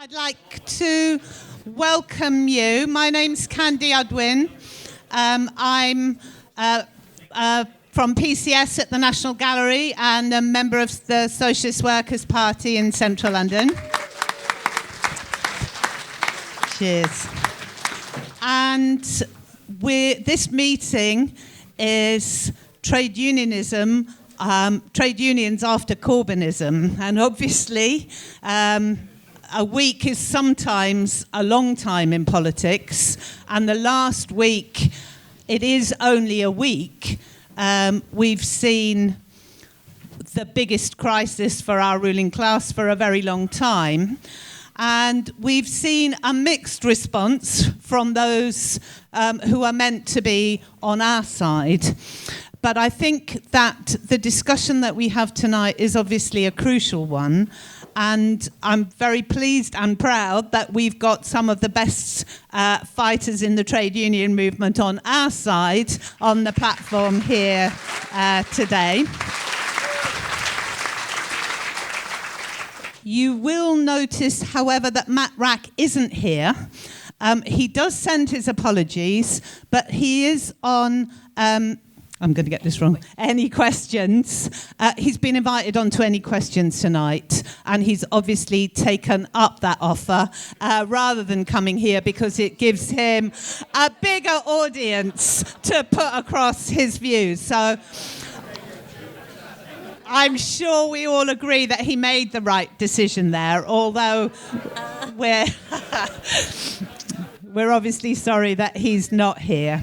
I'd like to welcome you. My name's Candy Udwin. I'm from PCS at the National Gallery and a member of the Socialist Workers Party in central London. Cheers. And this meeting is trade unionism, trade unions after Corbynism. And obviously, a week is sometimes a long time in politics, and the last week, it is only a week. We've seen the biggest crisis for our ruling class for a very long time, and we've seen a mixed response from those who are meant to be on our side. But I think that the discussion that we have tonight is obviously a crucial one. And I'm very pleased and proud that we've got some of the best fighters in the trade union movement on our side on the platform here today. You will notice, however, that Matt Rack isn't here. He does send his apologies, but he is on... I'm going to get this wrong. Any questions? He's been invited on to Any Questions tonight, and he's obviously taken up that offer rather than coming here because it gives him a bigger audience to put across his views. So I'm sure we all agree that he made the right decision there, although we're obviously sorry that he's not here.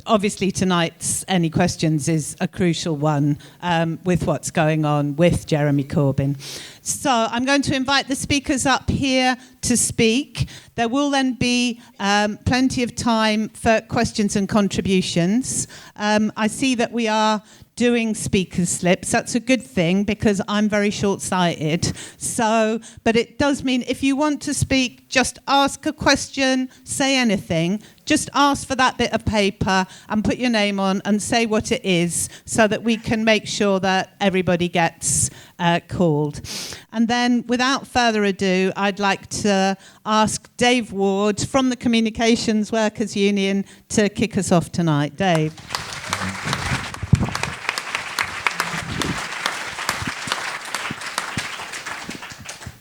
Obviously tonight's Any Questions is a crucial one with what's going on with Jeremy Corbyn. So I'm going to invite the speakers up here to speak. There will then be plenty of time for questions and contributions. I see that we are doing speakers slips. That's a good thing because I'm very short-sighted. But it does mean if you want to speak, just ask a question, say anything. Just ask for that bit of paper and put your name on and say what it is so that we can make sure that everybody gets called. And then, without further ado, I'd like to ask Dave Ward from the Communications Workers Union to kick us off tonight. Dave.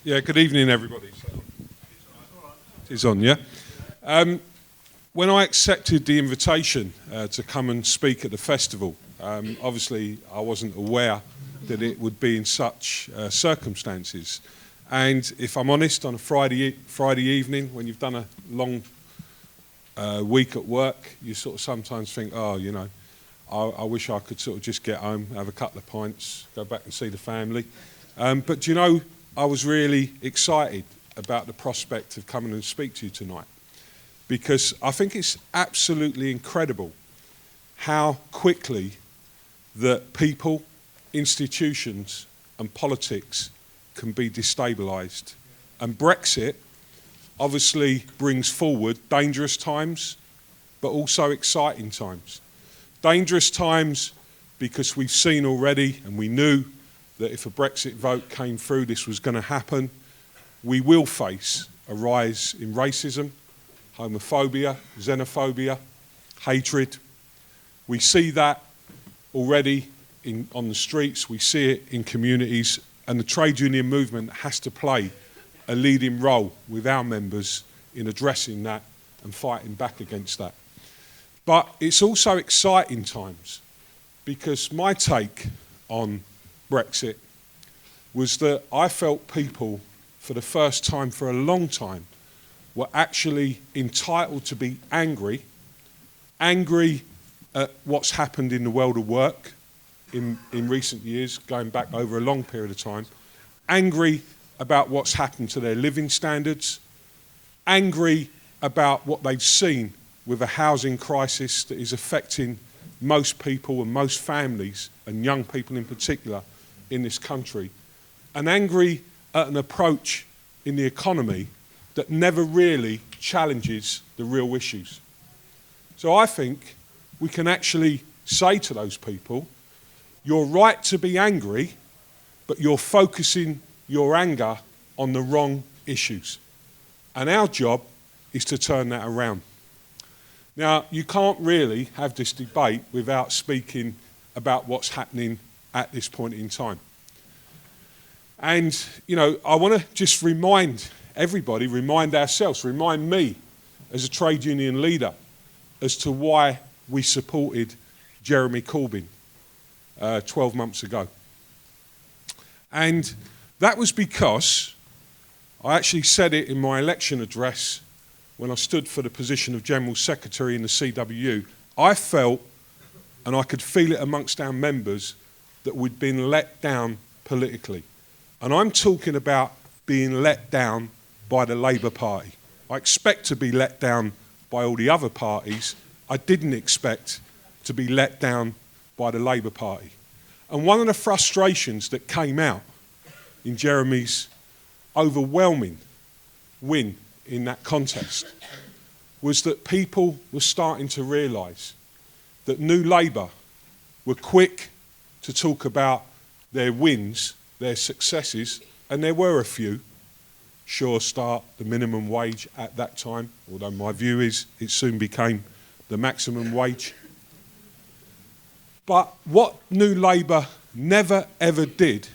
Yeah, good evening, everybody. It's on, yeah? When I accepted the invitation to come and speak at the festival, obviously I wasn't aware that it would be in such circumstances. And if I'm honest, on a Friday evening, when you've done a long week at work, you sort of sometimes think, oh, you know, I wish I could sort of just get home, have a couple of pints, go back and see the family. But, you know, I was really excited about the prospect of coming and speak to you tonight because I think it's absolutely incredible how quickly that people, institutions and politics can be destabilised. And Brexit obviously brings forward dangerous times but also exciting times. Dangerous times because we've seen already and we knew that if a Brexit vote came through, this was going to happen. We will face a rise in racism, homophobia, xenophobia, hatred. We see that already on the streets. We see it in communities. And the trade union movement has to play a leading role with our members in addressing that and fighting back against that. But it's also exciting times because my take on Brexit was that I felt people, for the first time for a long time, were actually entitled to be angry at what's happened in the world of work in recent years, going back over a long period of time, angry about what's happened to their living standards, angry about what they've seen with a housing crisis that is affecting most people and most families, and young people in particular, in this country, and angry at an approach in the economy that never really challenges the real issues. So I think we can actually say to those people, you're right to be angry, but you're focusing your anger on the wrong issues. And our job is to turn that around. Now, you can't really have this debate without speaking about what's happening at this point in time. And, you know, I want to just remind everybody, remind ourselves, remind me as a trade union leader as to why we supported Jeremy Corbyn 12 months ago. And that was because I actually said it in my election address when I stood for the position of General Secretary in the CWU. I felt, and I could feel it amongst our members, that we'd been let down politically. And I'm talking about being let down by the Labour Party. I expect to be let down by all the other parties. I didn't expect to be let down by the Labour Party. And one of the frustrations that came out in Jeremy's overwhelming win in that contest was that people were starting to realise that New Labour were quick to talk about their wins, their successes, and there were a few. Sure Start, the minimum wage at that time, although my view is it soon became the maximum wage. But what New Labour never ever did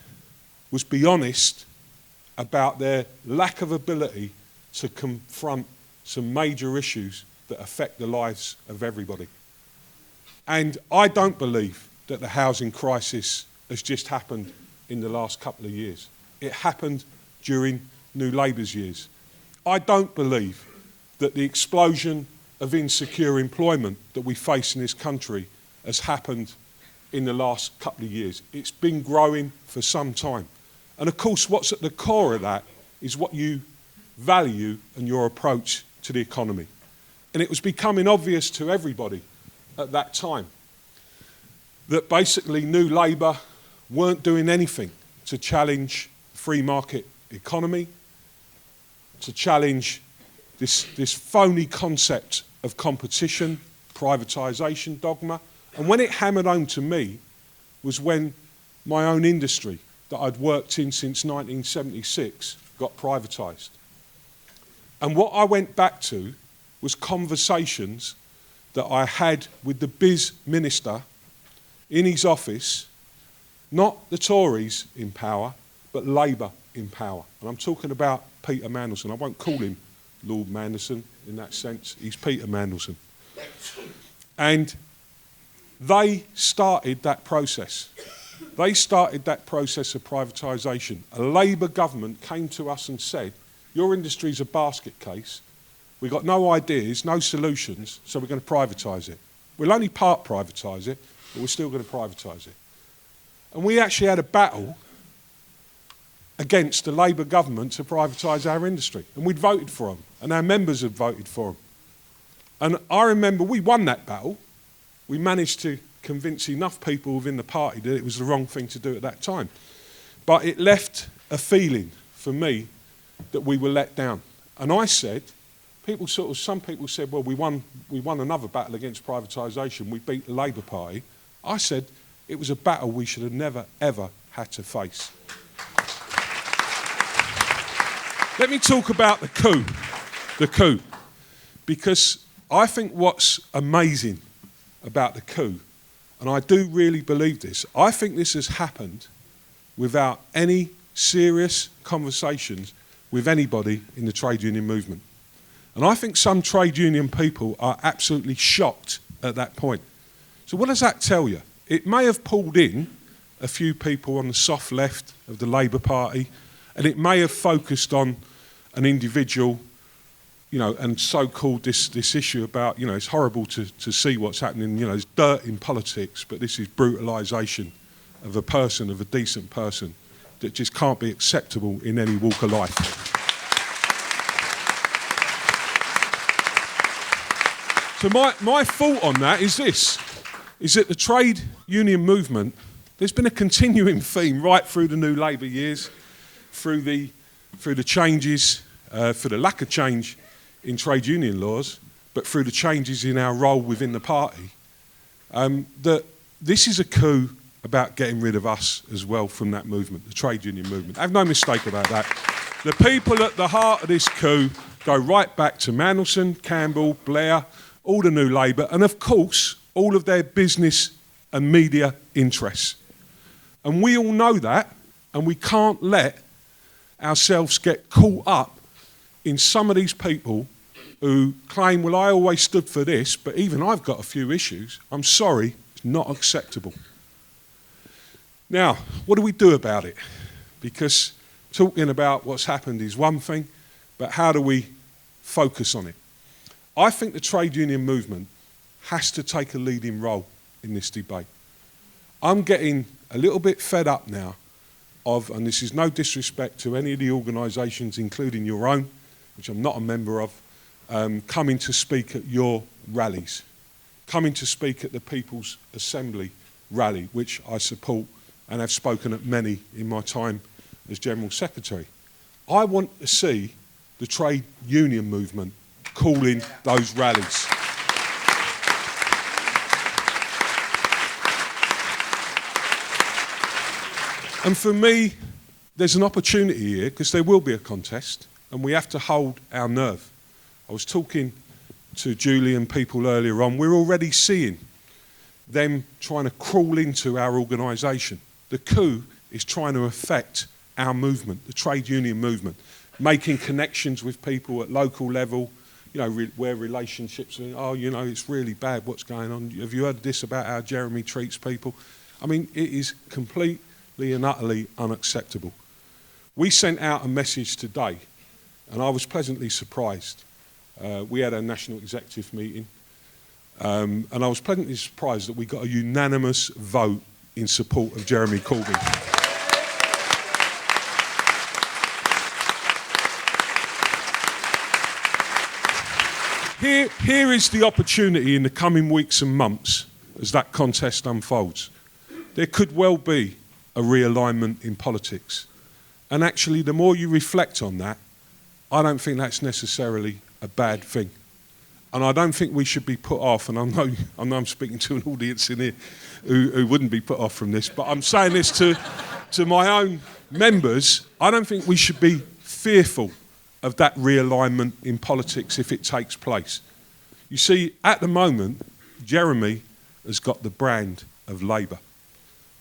was be honest about their lack of ability to confront some major issues that affect the lives of everybody. And I don't believe that the housing crisis has just happened in the last couple of years. It happened during New Labour's years. I don't believe that the explosion of insecure employment that we face in this country has happened in the last couple of years. It's been growing for some time. And of course, what's at the core of that is what you value and your approach to the economy. And it was becoming obvious to everybody at that time that basically New Labour weren't doing anything to challenge free market economy, to challenge this phony concept of competition, privatisation dogma. And when it hammered home to me was when my own industry that I'd worked in since 1976 got privatised. And what I went back to was conversations that I had with the biz minister in his office, not the Tories in power, but Labour in power. And I'm talking about Peter Mandelson. I won't call him Lord Mandelson in that sense. He's Peter Mandelson. And they started that process. They started that process of privatisation. A Labour government came to us and said, your industry's a basket case. We've got no ideas, no solutions, so we're going to privatise it. We'll only part privatise it, but we're still going to privatise it. And we actually had a battle against the Labour government to privatise our industry. And we'd voted for them, and our members had voted for them. And I remember we won that battle. We managed to convince enough people within the party that it was the wrong thing to do at that time. But it left a feeling for me that we were let down. And I said, some people said, well, we won another battle against privatisation. We beat the Labour Party. I said it was a battle we should have never, ever had to face. Let me talk about the coup, because I think what's amazing about the coup, and I do really believe this, I think this has happened without any serious conversations with anybody in the trade union movement. And I think some trade union people are absolutely shocked at that point. So what does that tell you? It may have pulled in a few people on the soft left of the Labour Party, and it may have focused on an individual, and so-called this issue about, it's horrible to see what's happening, there's dirt in politics, but this is brutalisation of a person, of a decent person, that just can't be acceptable in any walk of life. So my thought on that is this, is that the trade union movement, there's been a continuing theme right through the New Labour years, through the changes, for the lack of change in trade union laws, but through the changes in our role within the party, that this is a coup about getting rid of us as well from that movement, the trade union movement. Have no mistake about that. The people at the heart of this coup go right back to Mandelson, Campbell, Blair, all the New Labour, and of course, all of their business and media interests. And we all know that, and we can't let ourselves get caught up in some of these people who claim, well, I always stood for this, but even I've got a few issues. I'm sorry, it's not acceptable. Now, what do we do about it? Because talking about what's happened is one thing, but how do we focus on it? I think the trade union movement has to take a leading role in this debate. I'm getting a little bit fed up now of, and this is no disrespect to any of the organisations, including your own, which I'm not a member of, coming to speak at your rallies, coming to speak at the People's Assembly rally, which I support and have spoken at many in my time as General Secretary. I want to see the trade union movement calling those rallies. And for me, there's an opportunity here, because there will be a contest, and we have to hold our nerve. I was talking to Julie and people earlier on. We're already seeing them trying to crawl into our organisation. The coup is trying to affect our movement, the trade union movement, making connections with people at local level, you know, where relationships are, oh, you know, it's really bad what's going on. Have you heard this about how Jeremy treats people? I mean, it is completely and utterly unacceptable. We sent out a message today, and I was pleasantly surprised. We had a national executive meeting, and I was pleasantly surprised that we got a unanimous vote in support of Jeremy Corbyn. Here is the opportunity in the coming weeks and months as that contest unfolds. There could well be a realignment in politics. And actually, the more you reflect on that, I don't think that's necessarily a bad thing. And I don't think we should be put off, and I know I'm speaking to an audience in here who wouldn't be put off from this, but I'm saying this to my own members. I don't think we should be fearful of that realignment in politics if it takes place. You see, at the moment, Jeremy has got the brand of Labour,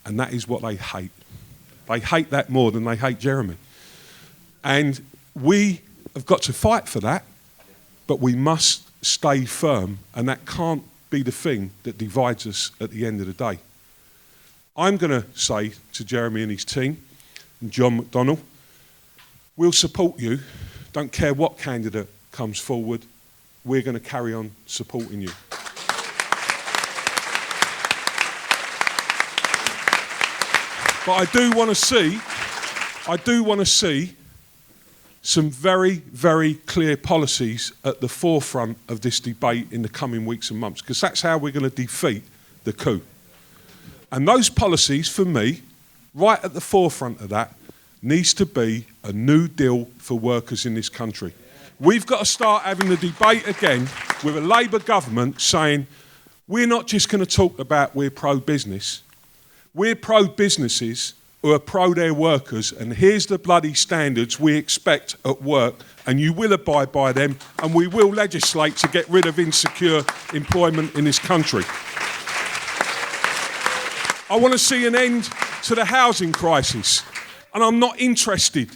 and that is what they hate. They hate that more than they hate Jeremy. And we have got to fight for that, but we must stay firm, and that can't be the thing that divides us at the end of the day. I'm going to say to Jeremy and his team, and John McDonnell, we'll support you. Don't care what candidate comes forward, we're going to carry on supporting you. But I do want to see some very, very clear policies at the forefront of this debate in the coming weeks and months, because that's how we're going to defeat the coup. And those policies, for me, right at the forefront of that, needs to be a new deal for workers in this country. We've got to start having the debate again with a Labour government saying, we're not just going to talk about we're pro-business, we're pro-businesses who are pro their workers, and here's the bloody standards we expect at work, and you will abide by them, and we will legislate to get rid of insecure employment in this country. I want to see an end to the housing crisis. And I'm not interested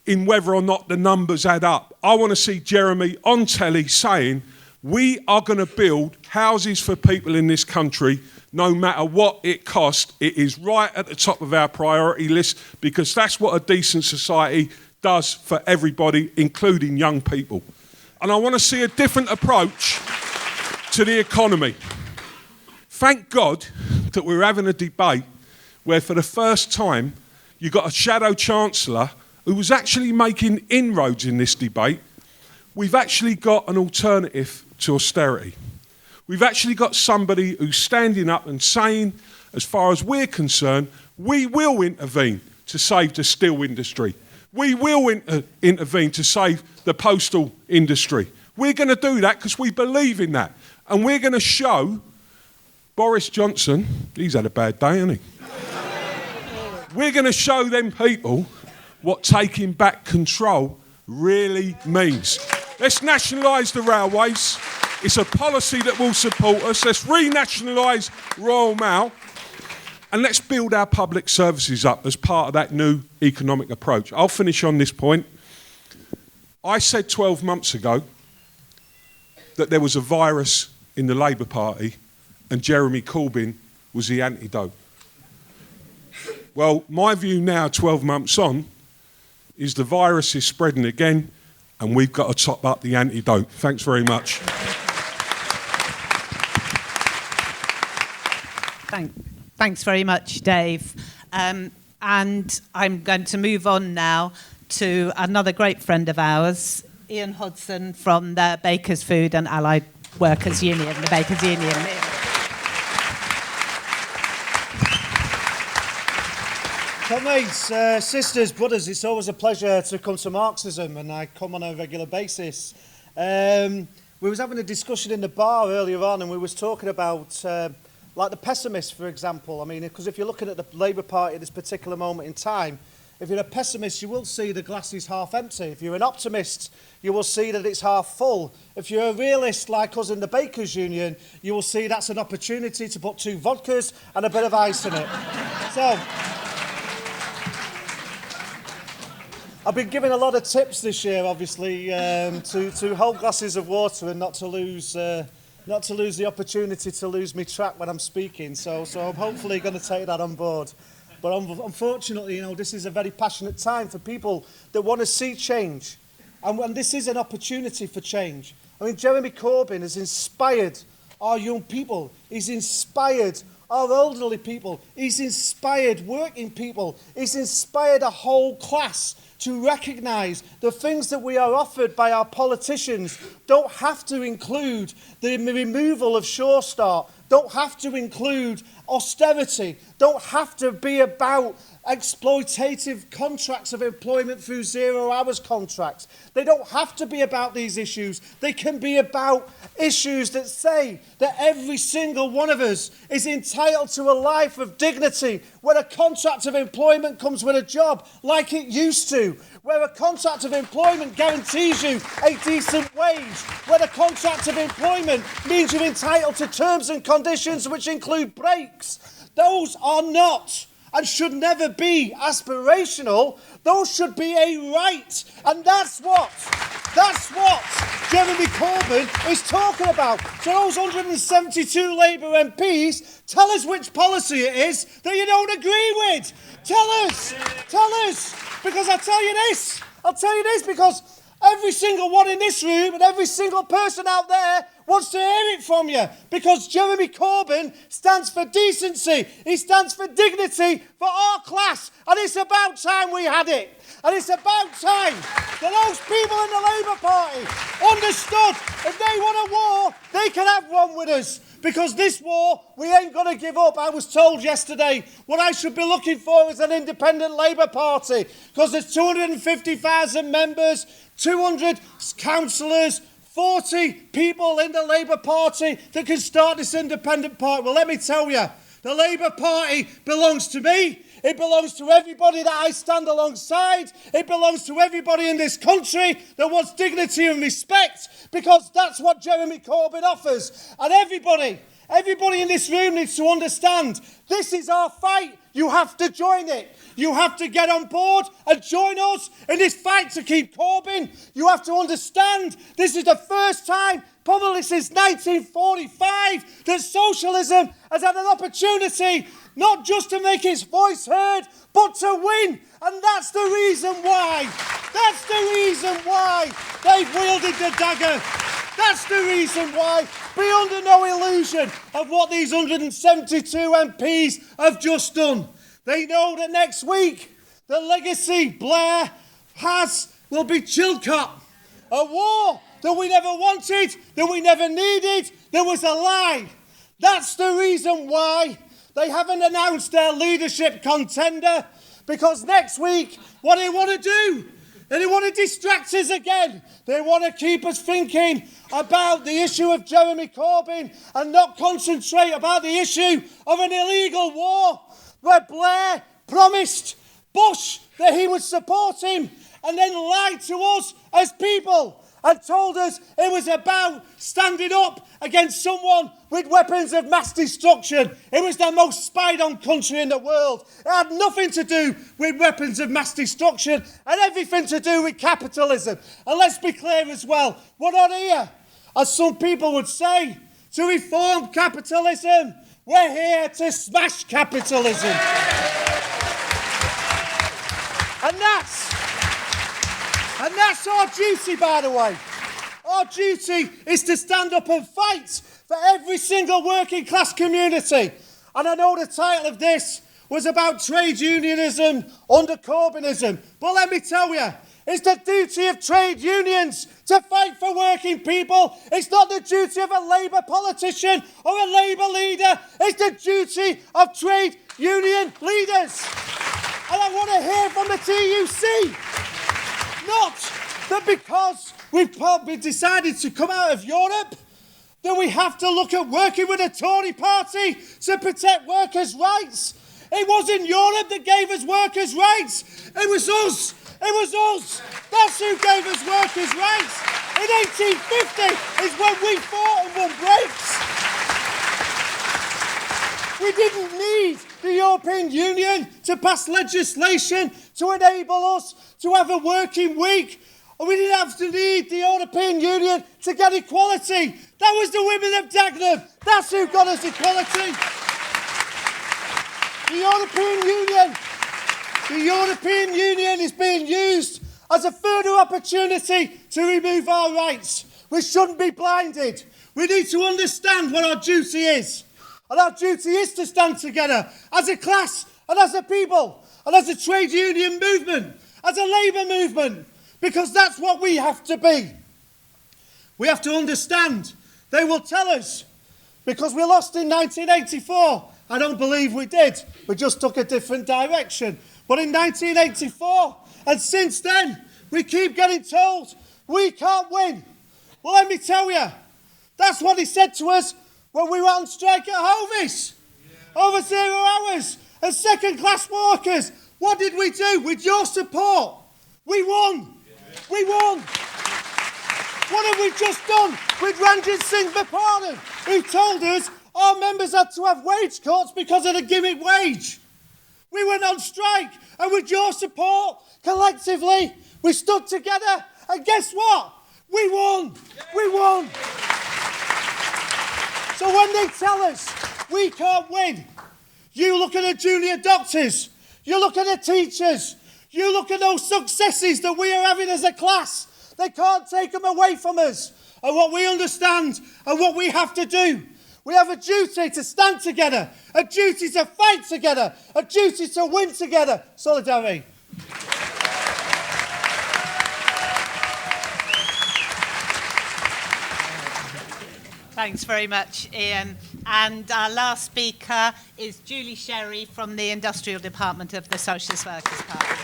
in whether or not the numbers add up. I want to see Jeremy on telly saying, we are going to build houses for people in this country no matter what it costs. It is right at the top of our priority list, because that's what a decent society does for everybody, including young people. And I want to see a different approach to the economy. Thank God that we're having a debate where for the first time you've got a shadow chancellor who was actually making inroads in this debate. We've actually got an alternative to austerity. We've actually got somebody who's standing up and saying, as far as we're concerned, we will intervene to save the steel industry. We will intervene to save the postal industry. We're going to do that because we believe in that. And we're going to show Boris Johnson, he's had a bad day, hasn't he? We're going to show them people what taking back control really means. Let's nationalise the railways. It's a policy that will support us. Let's renationalise Royal Mail. And let's build our public services up as part of that new economic approach. I'll finish on this point. I said 12 months ago that there was a virus in the Labour Party and Jeremy Corbyn was the antidote. Well, my view now, 12 months on, is the virus is spreading again and we've got to top up the antidote. Thanks very much. Thanks very much, Dave. And I'm going to move on now to another great friend of ours, Ian Hodson from the Bakers Food and Allied Workers Union, the Bakers Union. Comrades, sisters, brothers, it's always a pleasure to come to Marxism, and I come on a regular basis. We was having a discussion in the bar earlier on, and we was talking about like the pessimists, for example. I mean, because if you're looking at the Labour Party at this particular moment in time, if you're a pessimist, you will see the glass is half empty. If you're an optimist, you will see that it's half full. If you're a realist like us in the Bakers Union, you will see that's an opportunity to put 2 vodkas and a bit of ice in it. So I've been given a lot of tips this year, obviously, to hold glasses of water and not to lose the opportunity to lose me track when I'm speaking. So I'm hopefully going to take that on board. But unfortunately, this is a very passionate time for people that want to see change. And this is an opportunity for change. I mean, Jeremy Corbyn has inspired our young people. He's inspired our elderly people. He's inspired working people. He's inspired a whole class to recognise the things that we are offered by our politicians don't have to include the removal of Sure Start, don't have to include austerity, don't have to be about exploitative contracts of employment through 0 hours contracts. They don't have to be about these issues. They can be about issues that say that every single one of us is entitled to a life of dignity, where a contract of employment comes with a job like it used to, where a contract of employment guarantees you a decent wage, where a contract of employment means you're entitled to terms and conditions which include breaks. Those are not and should never be aspirational. Those should be a right. And that's what Jeremy Corbyn is talking about. So those 172 Labour MPs, tell us which policy it is that you don't agree with. Tell us. Because I'll tell you this, because every single one in this room and every single person out there wants to hear it from you, because Jeremy Corbyn stands for decency. He stands for dignity for our class, and it's about time we had it. And it's about time that those people in the Labour Party understood if they want a war, they can have one with us. Because this war, we ain't going to give up. I was told yesterday what I should be looking for is an independent Labour Party, because there's 250,000 members, 200 councillors, 40 people in the Labour Party that can start this independent party. Well, let me tell you, the Labour Party belongs to me. It belongs to everybody that I stand alongside. It belongs to everybody in this country that wants dignity and respect, because that's what Jeremy Corbyn offers. And everybody in this room needs to understand, this is our fight. You have to join it. You have to get on board and join us in this fight to keep Corbyn. You have to understand this is the first time, probably since 1945, that socialism has had an opportunity not just to make its voice heard, but to win. And that's the reason why. That's the reason why they've wielded the dagger. That's the reason why. Be under no illusion of what these 172 MPs have just done. They know that next week, the legacy Blair has will be Chilcot. A war that we never wanted, that we never needed, that was a lie. That's the reason why they haven't announced their leadership contender, because next week, what they want to do, they want to distract us again. They want to keep us thinking about the issue of Jeremy Corbyn and not concentrate about the issue of an illegal war where Blair promised Bush that he would support him, and then lied to us as people and told us it was about standing up against someone with weapons of mass destruction. It was the most spied on country in the world. It had nothing to do with weapons of mass destruction and everything to do with capitalism. And let's be clear as well, we're not here, as some people would say, to reform capitalism. We're here to smash capitalism. And that's our duty, by the way. Our duty is to stand up and fight for every single working class community. And I know the title of this was about trade unionism under Corbynism. But let me tell you, it's the duty of trade unions to fight for working people. It's not the duty of a Labour politician or a Labour leader. It's the duty of trade union leaders. And I want to hear from the TUC. Not that because we've probably decided to come out of Europe, that we have to look at working with the Tory party to protect workers' rights. It wasn't Europe that gave us workers' rights. It was us. It was us. That's who gave us workers' rights. In 1850 is when we fought and won breaks. We didn't need the European Union to pass legislation to enable us to have a working week. And we didn't have to need the European Union to get equality. That was the women of Dagenham. That's who got us equality. The European Union is being used as a further opportunity to remove our rights. We shouldn't be blinded. We need to understand what our duty is. And our duty is to stand together as a class and as a people and as a trade union movement, as a labour movement, because that's what we have to be. We have to understand. They will tell us, because we lost in 1984. I don't believe we did. We just took a different direction. But in 1984, and since then, we keep getting told we can't win. Well, let me tell you, that's what he said to us when we were on strike at Hovis. Over 0 hours. As second-class workers, what did we do? With your support, we won. We won. What have we just done with Ranjit Singh Baparan, who told us our members had to have wage cuts because of the gimmick wage? We went on strike, and with your support, collectively, we stood together, and guess what? We won. We won. So when they tell us we can't win, you look at the junior doctors, you look at the teachers, you look at those successes that we are having as a class. They can't take them away from us. And what we understand and what we have to do, we have a duty to stand together, a duty to fight together, a duty to win together. Solidarity. Thanks very much, Ian. And our last speaker is Julie Sherry from the Industrial Department of the Socialist Workers Party.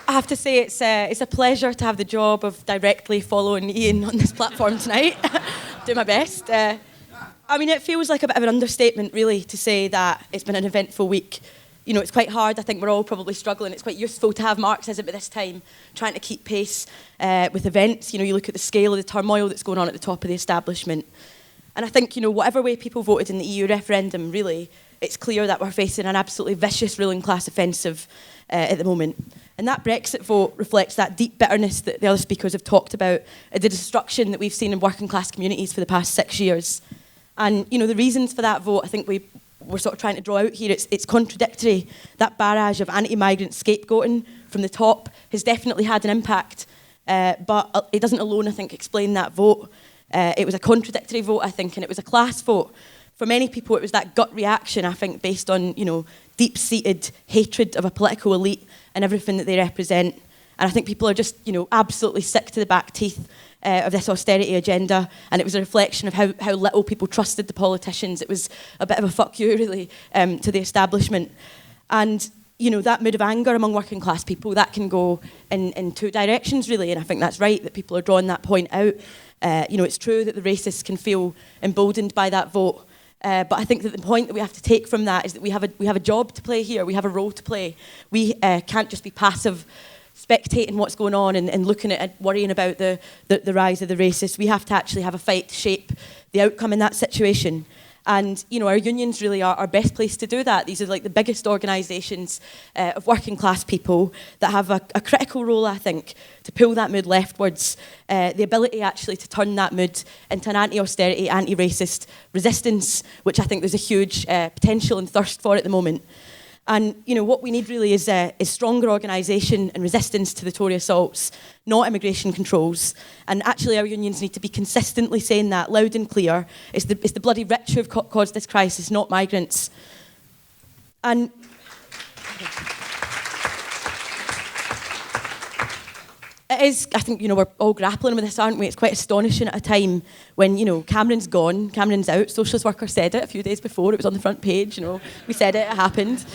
I have to say it's a pleasure to have the job of directly following Ian on this platform tonight. Do my best. I mean, it feels like a bit of an understatement, really, to say that it's been an eventful week. You know, it's quite hard. I think we're all probably struggling. It's quite useful to have Marxism at this time, trying to keep pace with events. You know, you look at the scale of the turmoil that's going on at the top of the establishment. And I think, you know, whatever way people voted in the EU referendum, really, it's clear that we're facing an absolutely vicious ruling class offensive at the moment. And that Brexit vote reflects that deep bitterness that the other speakers have talked about, the destruction that we've seen in working class communities for the past 6 years. And, you know, the reasons for that vote, I think we're sort of trying to draw out here. It's contradictory. That barrage of anti-migrant scapegoating from the top has definitely had an impact, but it doesn't alone, I think, explain that vote. It was a contradictory vote, I think, and it was a class vote. For many people, it was that gut reaction, I think, based on, you know, deep-seated hatred of a political elite and everything that they represent. And I think people are just, you know, absolutely sick to the back teeth of this austerity agenda, and it was a reflection of how little people trusted the politicians. It was a bit of a fuck you, really, to the establishment. And, you know, that mood of anger among working class people, that can go in two directions, really, and I think that's right that people are drawing that point out. You know, it's true that the racists can feel emboldened by that vote, But I think that the point that we have to take from that is that we have a job to play here. We have a role to play. We can't just be passive, spectating what's going on and looking at it, worrying about the rise of the racists. We have to actually have a fight to shape the outcome in that situation. And, you know, our unions really are our best place to do that. These are like the biggest organisations of working class people that have a critical role, I think, to pull that mood leftwards, the ability actually to turn that mood into an anti-austerity, anti-racist resistance, which I think there's a huge potential and thirst for at the moment. And, you know, what we need really is stronger organisation and resistance to the Tory assaults, not immigration controls. And actually our unions need to be consistently saying that loud and clear. It's the bloody rich who have caused this crisis, not migrants. And it is, I think, you know, we're all grappling with this, aren't we? It's quite astonishing at a time when, you know, Cameron's gone, Cameron's out. Socialist Workers said it a few days before. It was on the front page, you know. We said it happened.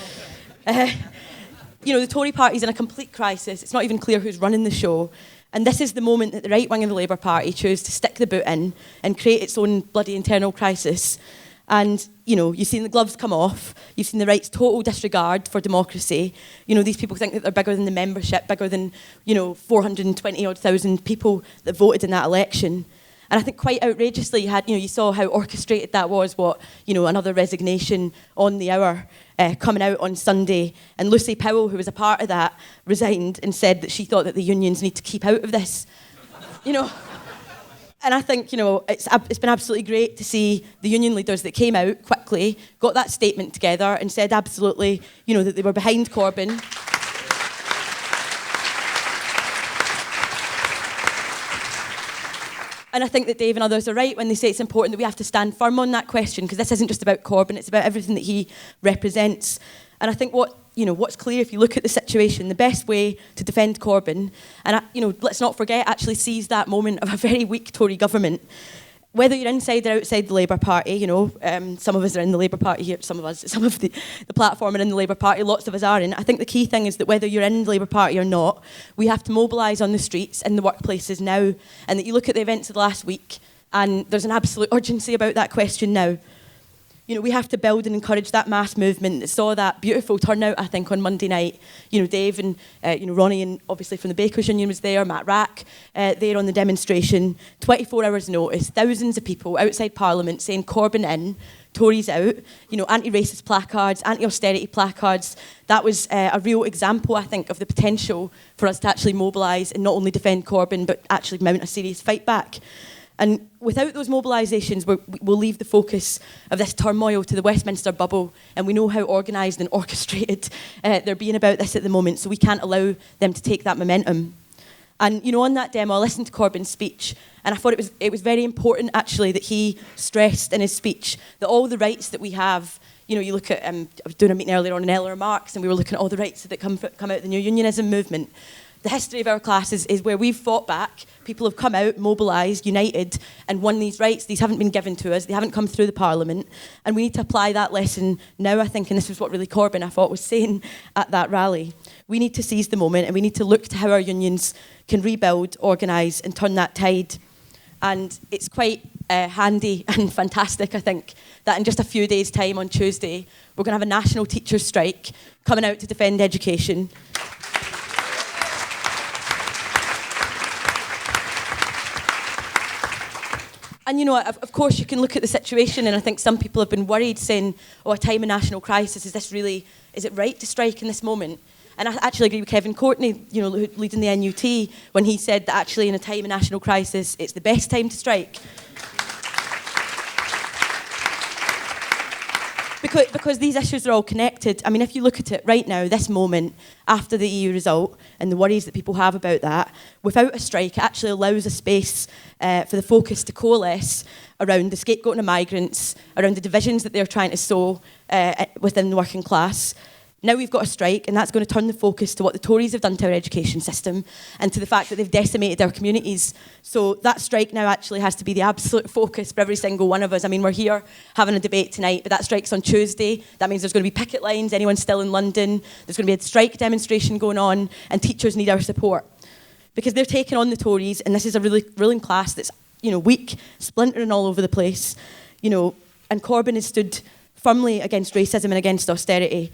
You know, the Tory party's in a complete crisis. It's not even clear who's running the show. And this is the moment that the right wing of the Labour Party chose to stick the boot in and create its own bloody internal crisis. And, you know, you've seen the gloves come off. You've seen the right's total disregard for democracy. You know, these people think that they're bigger than the membership, bigger than, you know, 420,000 people that voted in that election. And I think quite outrageously, you saw how orchestrated that was, another resignation on the hour coming out on Sunday. And Lucy Powell, who was a part of that, resigned and said that she thought that the unions need to keep out of this. You know, and I think, you know, it's been absolutely great to see the union leaders that came out quickly, got that statement together and said absolutely, you know, that they were behind Corbyn. And I think that Dave and others are right when they say it's important that we have to stand firm on that question, because this isn't just about Corbyn, it's about everything that he represents. And I think what's clear if you look at the situation, the best way to defend Corbyn, and let's not forget, actually seize that moment of a very weak Tory government. Whether you're inside or outside the Labour Party, you know, some of us are in the Labour Party here, some of the platform are in the Labour Party, lots of us aren't. I think the key thing is that whether you're in the Labour Party or not, we have to mobilise on the streets and the workplaces now, and that you look at the events of the last week, and there's an absolute urgency about that question now. You know, we have to build and encourage that mass movement that saw that beautiful turnout, I think, on Monday night. You know, Dave and, Ronnie, and obviously from the Bakers Union was there, Matt Rack, there on the demonstration. 24 hours notice, thousands of people outside Parliament saying Corbyn in, Tories out, you know, anti-racist placards, anti-austerity placards. That was a real example, I think, of the potential for us to actually mobilise and not only defend Corbyn, but actually mount a serious fight back. And without those mobilisations, we'll leave the focus of this turmoil to the Westminster bubble, and we know how organised and orchestrated they're being about this at the moment, so we can't allow them to take that momentum. And, you know, on that demo, I listened to Corbyn's speech, and I thought it was very important, actually, that he stressed in his speech that all the rights that we have, you know, you look at, I was doing a meeting earlier on in Ella Marx, and we were looking at all the rights that come out of the new unionism movement. The history of our class is where we've fought back. People have come out, mobilised, united, and won these rights. These haven't been given to us. They haven't come through the Parliament. And we need to apply that lesson now, I think, and this is what really Corbyn, I thought, was saying at that rally. We need to seize the moment, and we need to look to how our unions can rebuild, organise, and turn that tide. And it's quite handy and fantastic, I think, that in just a few days' time on Tuesday, we're going to have a national teachers' strike coming out to defend education. And, you know, of course, you can look at the situation, and I think some people have been worried, saying, a time of national crisis, is it right to strike in this moment? And I actually agree with Kevin Courtney, you know, leading the NUT, when he said that actually in a time of national crisis, it's the best time to strike. Because these issues are all connected. I mean, if you look at it right now, this moment, after the EU result, and the worries that people have about that, without a strike, it actually allows a space for the focus to coalesce around the scapegoating of migrants, around the divisions that they're trying to sow within the working class. Now we've got a strike, and that's going to turn the focus to what the Tories have done to our education system and to the fact that they've decimated our communities. So that strike now actually has to be the absolute focus for every single one of us. I mean, we're here having a debate tonight, but that strike's on Tuesday. That means there's going to be picket lines, anyone still in London. There's going to be a strike demonstration going on, and teachers need our support. Because they're taking on the Tories, and this is a ruling class that's, you know, weak, splintering all over the place. You know, and Corbyn has stood firmly against racism and against austerity.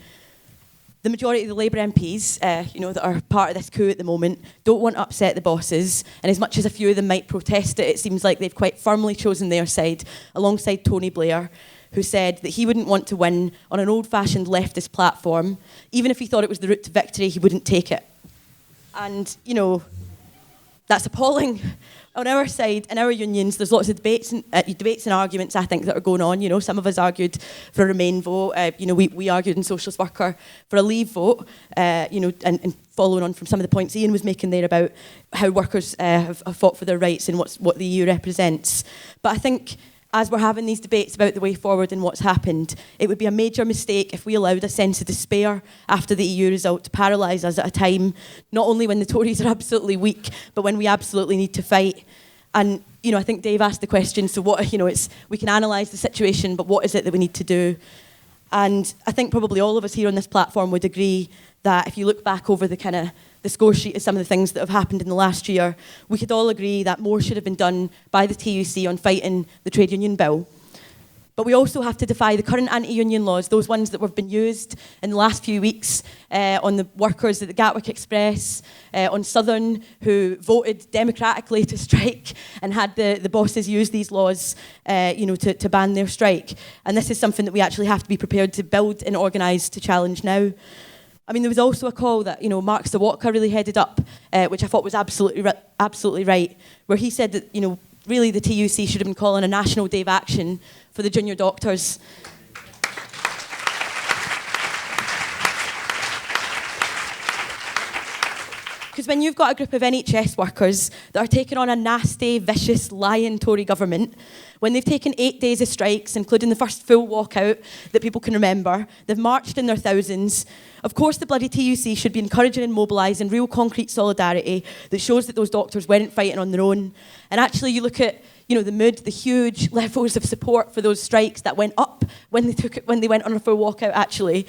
The majority of the Labour MPs, that are part of this coup at the moment, don't want to upset the bosses. And as much as a few of them might protest it, it seems like they've quite firmly chosen their side, alongside Tony Blair, who said that he wouldn't want to win on an old-fashioned leftist platform. Even if he thought it was the route to victory, he wouldn't take it. And, that's appalling. On our side, in our unions, there's lots of debates and arguments, I think, that are going on. Some of us argued for a Remain vote. We argued in Socialist Worker for a Leave vote. And following on from some of the points Ian was making there about how workers have fought for their rights and what the EU represents. But I think, as we're having these debates about the way forward and what's happened, it would be a major mistake if we allowed a sense of despair after the EU result to paralyse us at a time not only when the Tories are absolutely weak, but when we absolutely need to fight. And, I think Dave asked the question, so what, we can analyse the situation, but what is it that we need to do? And I think probably all of us here on this platform would agree that if you look back over the score sheet of some of the things that have happened in the last year, we could all agree that more should have been done by the TUC on fighting the trade union bill. But we also have to defy the current anti-union laws, those ones that have been used in the last few weeks on the workers at the Gatwick Express, on Southern, who voted democratically to strike and had the bosses use these laws to ban their strike. And this is something that we actually have to be prepared to build and organise to challenge now. I mean, there was also a call that, Mark really headed up, which I thought was absolutely right, where he said that, really the TUC should have been calling a national day of action for the junior doctors. Because when you've got a group of NHS workers that are taking on a nasty, vicious, lying Tory government, when they've taken 8 days of strikes, including the first full walkout that people can remember, they've marched in their thousands, of course the bloody TUC should be encouraging and mobilising real concrete solidarity that shows that those doctors weren't fighting on their own. And actually you look at the mood, the huge levels of support for those strikes that went up when they went on a full walkout, actually.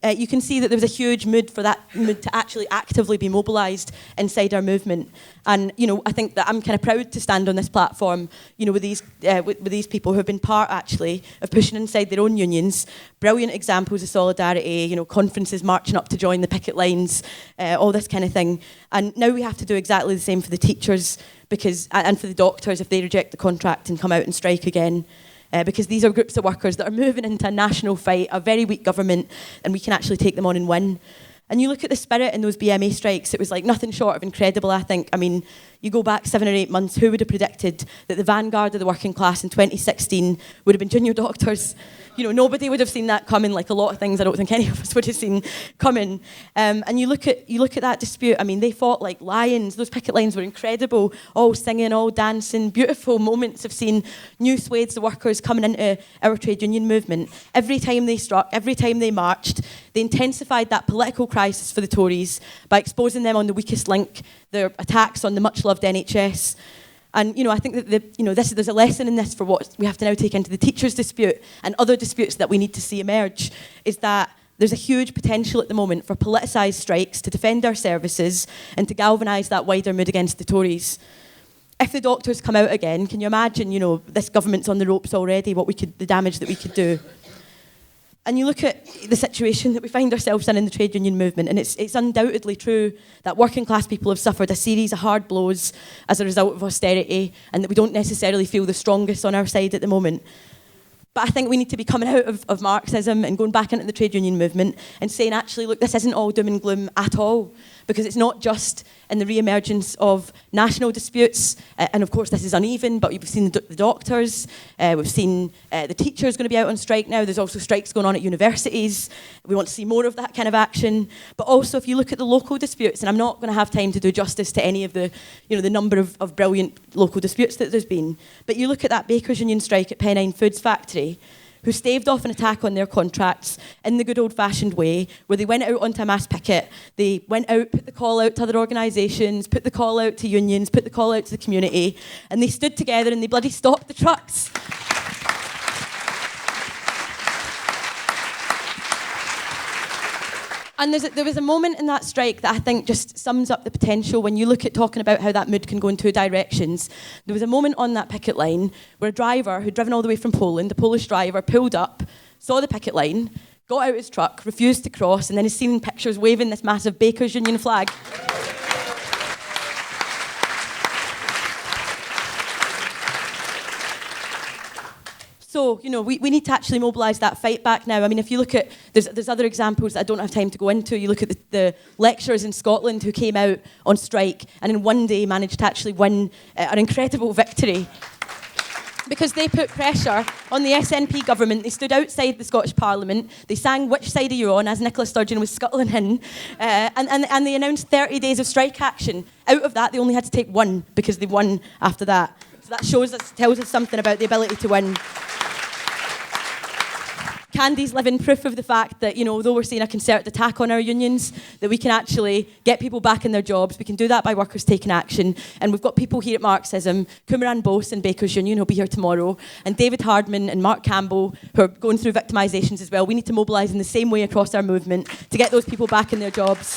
You can see that there was a huge mood for that mood to actually actively be mobilised inside our movement. And, I think that I'm kind of proud to stand on this platform, with these people who have been part, actually, of pushing inside their own unions. Brilliant examples of solidarity, conferences marching up to join the picket lines, all this kind of thing. And now we have to do exactly the same for the teachers and for the doctors if they reject the contract and come out and strike again. Because these are groups of workers that are moving into a national fight, a very weak government, and we can actually take them on and win. And you look at the spirit in those BMA strikes, it was like nothing short of incredible, I think. I mean, you go back 7 or 8 months, who would have predicted that the vanguard of the working class in 2016 would have been junior doctors? Nobody would have seen that coming, like a lot of things I don't think any of us would have seen coming. And you look at that dispute, I mean, they fought like lions. Those picket lines were incredible, all singing, all dancing, beautiful moments of seeing new swathes of workers coming into our trade union movement. Every time they struck, every time they marched, they intensified that political crisis for the Tories by exposing them on the weakest link, their attacks on the much-loved NHS. And, I think that there's a lesson in this for what we have to now take into the teachers' dispute and other disputes that we need to see emerge, is that there's a huge potential at the moment for politicised strikes to defend our services and to galvanise that wider mood against the Tories. If the doctors come out again, can you imagine, this government's on the ropes already, the damage that we could do? And you look at the situation that we find ourselves in the trade union movement, and it's undoubtedly true that working class people have suffered a series of hard blows as a result of austerity, and that we don't necessarily feel the strongest on our side at the moment. But I think we need to be coming out of Marxism and going back into the trade union movement and saying, actually, look, this isn't all doom and gloom at all, because it's not just in the re-emergence of national disputes, and of course this is uneven, but we've seen the doctors, we've seen the teachers going to be out on strike now, there's also strikes going on at universities, we want to see more of that kind of action, but also if you look at the local disputes, and I'm not going to have time to do justice to any of the, the number of brilliant local disputes that there's been, but you look at that Bakers Union strike at Pennine Foods Factory, who staved off an attack on their contracts in the good old-fashioned way, where they went out onto a mass picket, they went out, put the call out to other organisations, put the call out to unions, put the call out to the community, and they stood together and they bloody stopped the trucks. And there was a moment in that strike that I think just sums up the potential when you look at talking about how that mood can go in two directions. There was a moment on that picket line where a driver who'd driven all the way from Poland, the Polish driver, pulled up, saw the picket line, got out his truck, refused to cross, and then is seen in pictures waving this massive Bakers Union flag. So, you know, we need to actually mobilise that fight back now. I mean, if you look at, there's other examples that I don't have time to go into. You look at the lecturers in Scotland who came out on strike and in one day managed to actually win an incredible victory because they put pressure on the SNP government. They stood outside the Scottish Parliament. They sang Which Side Are You On, as Nicola Sturgeon was scuttling in. And they announced 30 days of strike action. Out of that, they only had to take one because they won after that. So that tells us something about the ability to win. Candy's living proof of the fact that, you know, although we're seeing a concerted attack on our unions, that we can actually get people back in their jobs. We can do that by workers taking action. And we've got people here at Marxism, Kumaran Bose in Bakers Union, who'll be here tomorrow, and David Hardman and Mark Campbell, who are going through victimisations as well. We need to mobilise in the same way across our movement to get those people back in their jobs.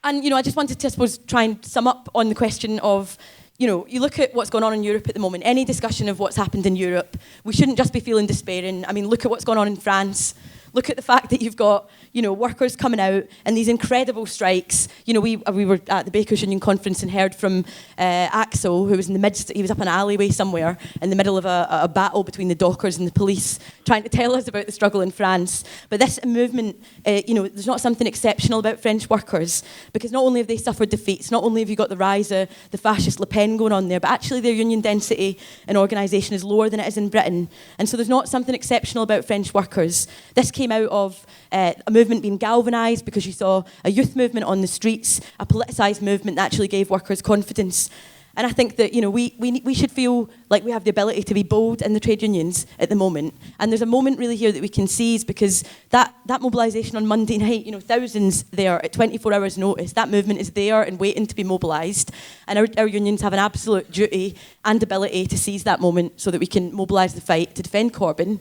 And, you know, I just wanted to, I suppose, try and sum up on the question of, you know, you look at what's going on in Europe at the moment, any discussion of what's happened in Europe, we shouldn't just be feeling despairing. I mean, look at what's going on in France. Look at the fact that you've got, you know, workers coming out and these incredible strikes. You know, we were at the Bakers Union conference and heard from Axel, who was in the midst, he was up an alleyway somewhere in the middle of a battle between the dockers and the police, trying to tell us about the struggle in France. But this movement, you know, there's not something exceptional about French workers, because not only have they suffered defeats, not only have you got the rise of the fascist Le Pen going on there, but actually their union density and organisation is lower than it is in Britain. And so there's not something exceptional about French workers. This came out of a movement being galvanised because you saw a youth movement on the streets, a politicised movement that actually gave workers confidence. And I think that, you know, we should feel like we have the ability to be bold in the trade unions at the moment. And there's a moment really here that we can seize, because that mobilisation on Monday night, you know, thousands there at 24 hours notice, that movement is there and waiting to be mobilised. And our unions have an absolute duty and ability to seize that moment so that we can mobilise the fight to defend Corbyn.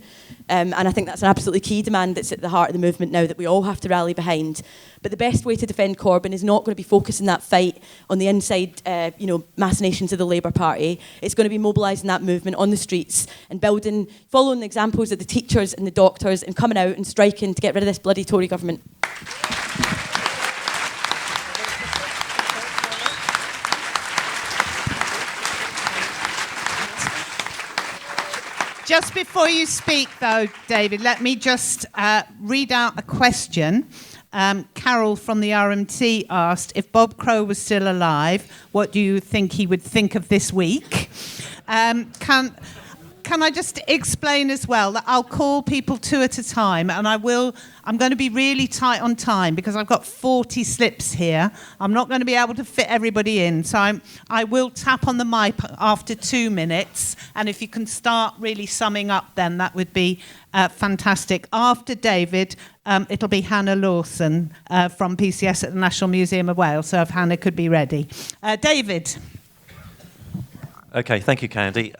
And I think that's an absolutely key demand that's at the heart of the movement now that we all have to rally behind. But the best way to defend Corbyn is not going to be focusing that fight on the inside, you know, machinations of the Labour Party. It's going to be mobilising that movement on the streets and building, following the examples of the teachers and the doctors and coming out and striking to get rid of this bloody Tory government. Just before you speak, though, David, let me just read out a question. Carol from the RMT asked, if Bob Crow was still alive, what do you think he would think of this week? Can I just explain as well that I'll call people two at a time, and I'm going to be really tight on time because I've got 40 slips here. I'm not going to be able to fit everybody in, so I will tap on the mic after 2 minutes, and if you can start really summing up then, that would be fantastic. After David, it'll be Hannah Lawson from PCS at the National Museum of Wales, so if Hannah could be ready. David. Okay, thank you, Candy.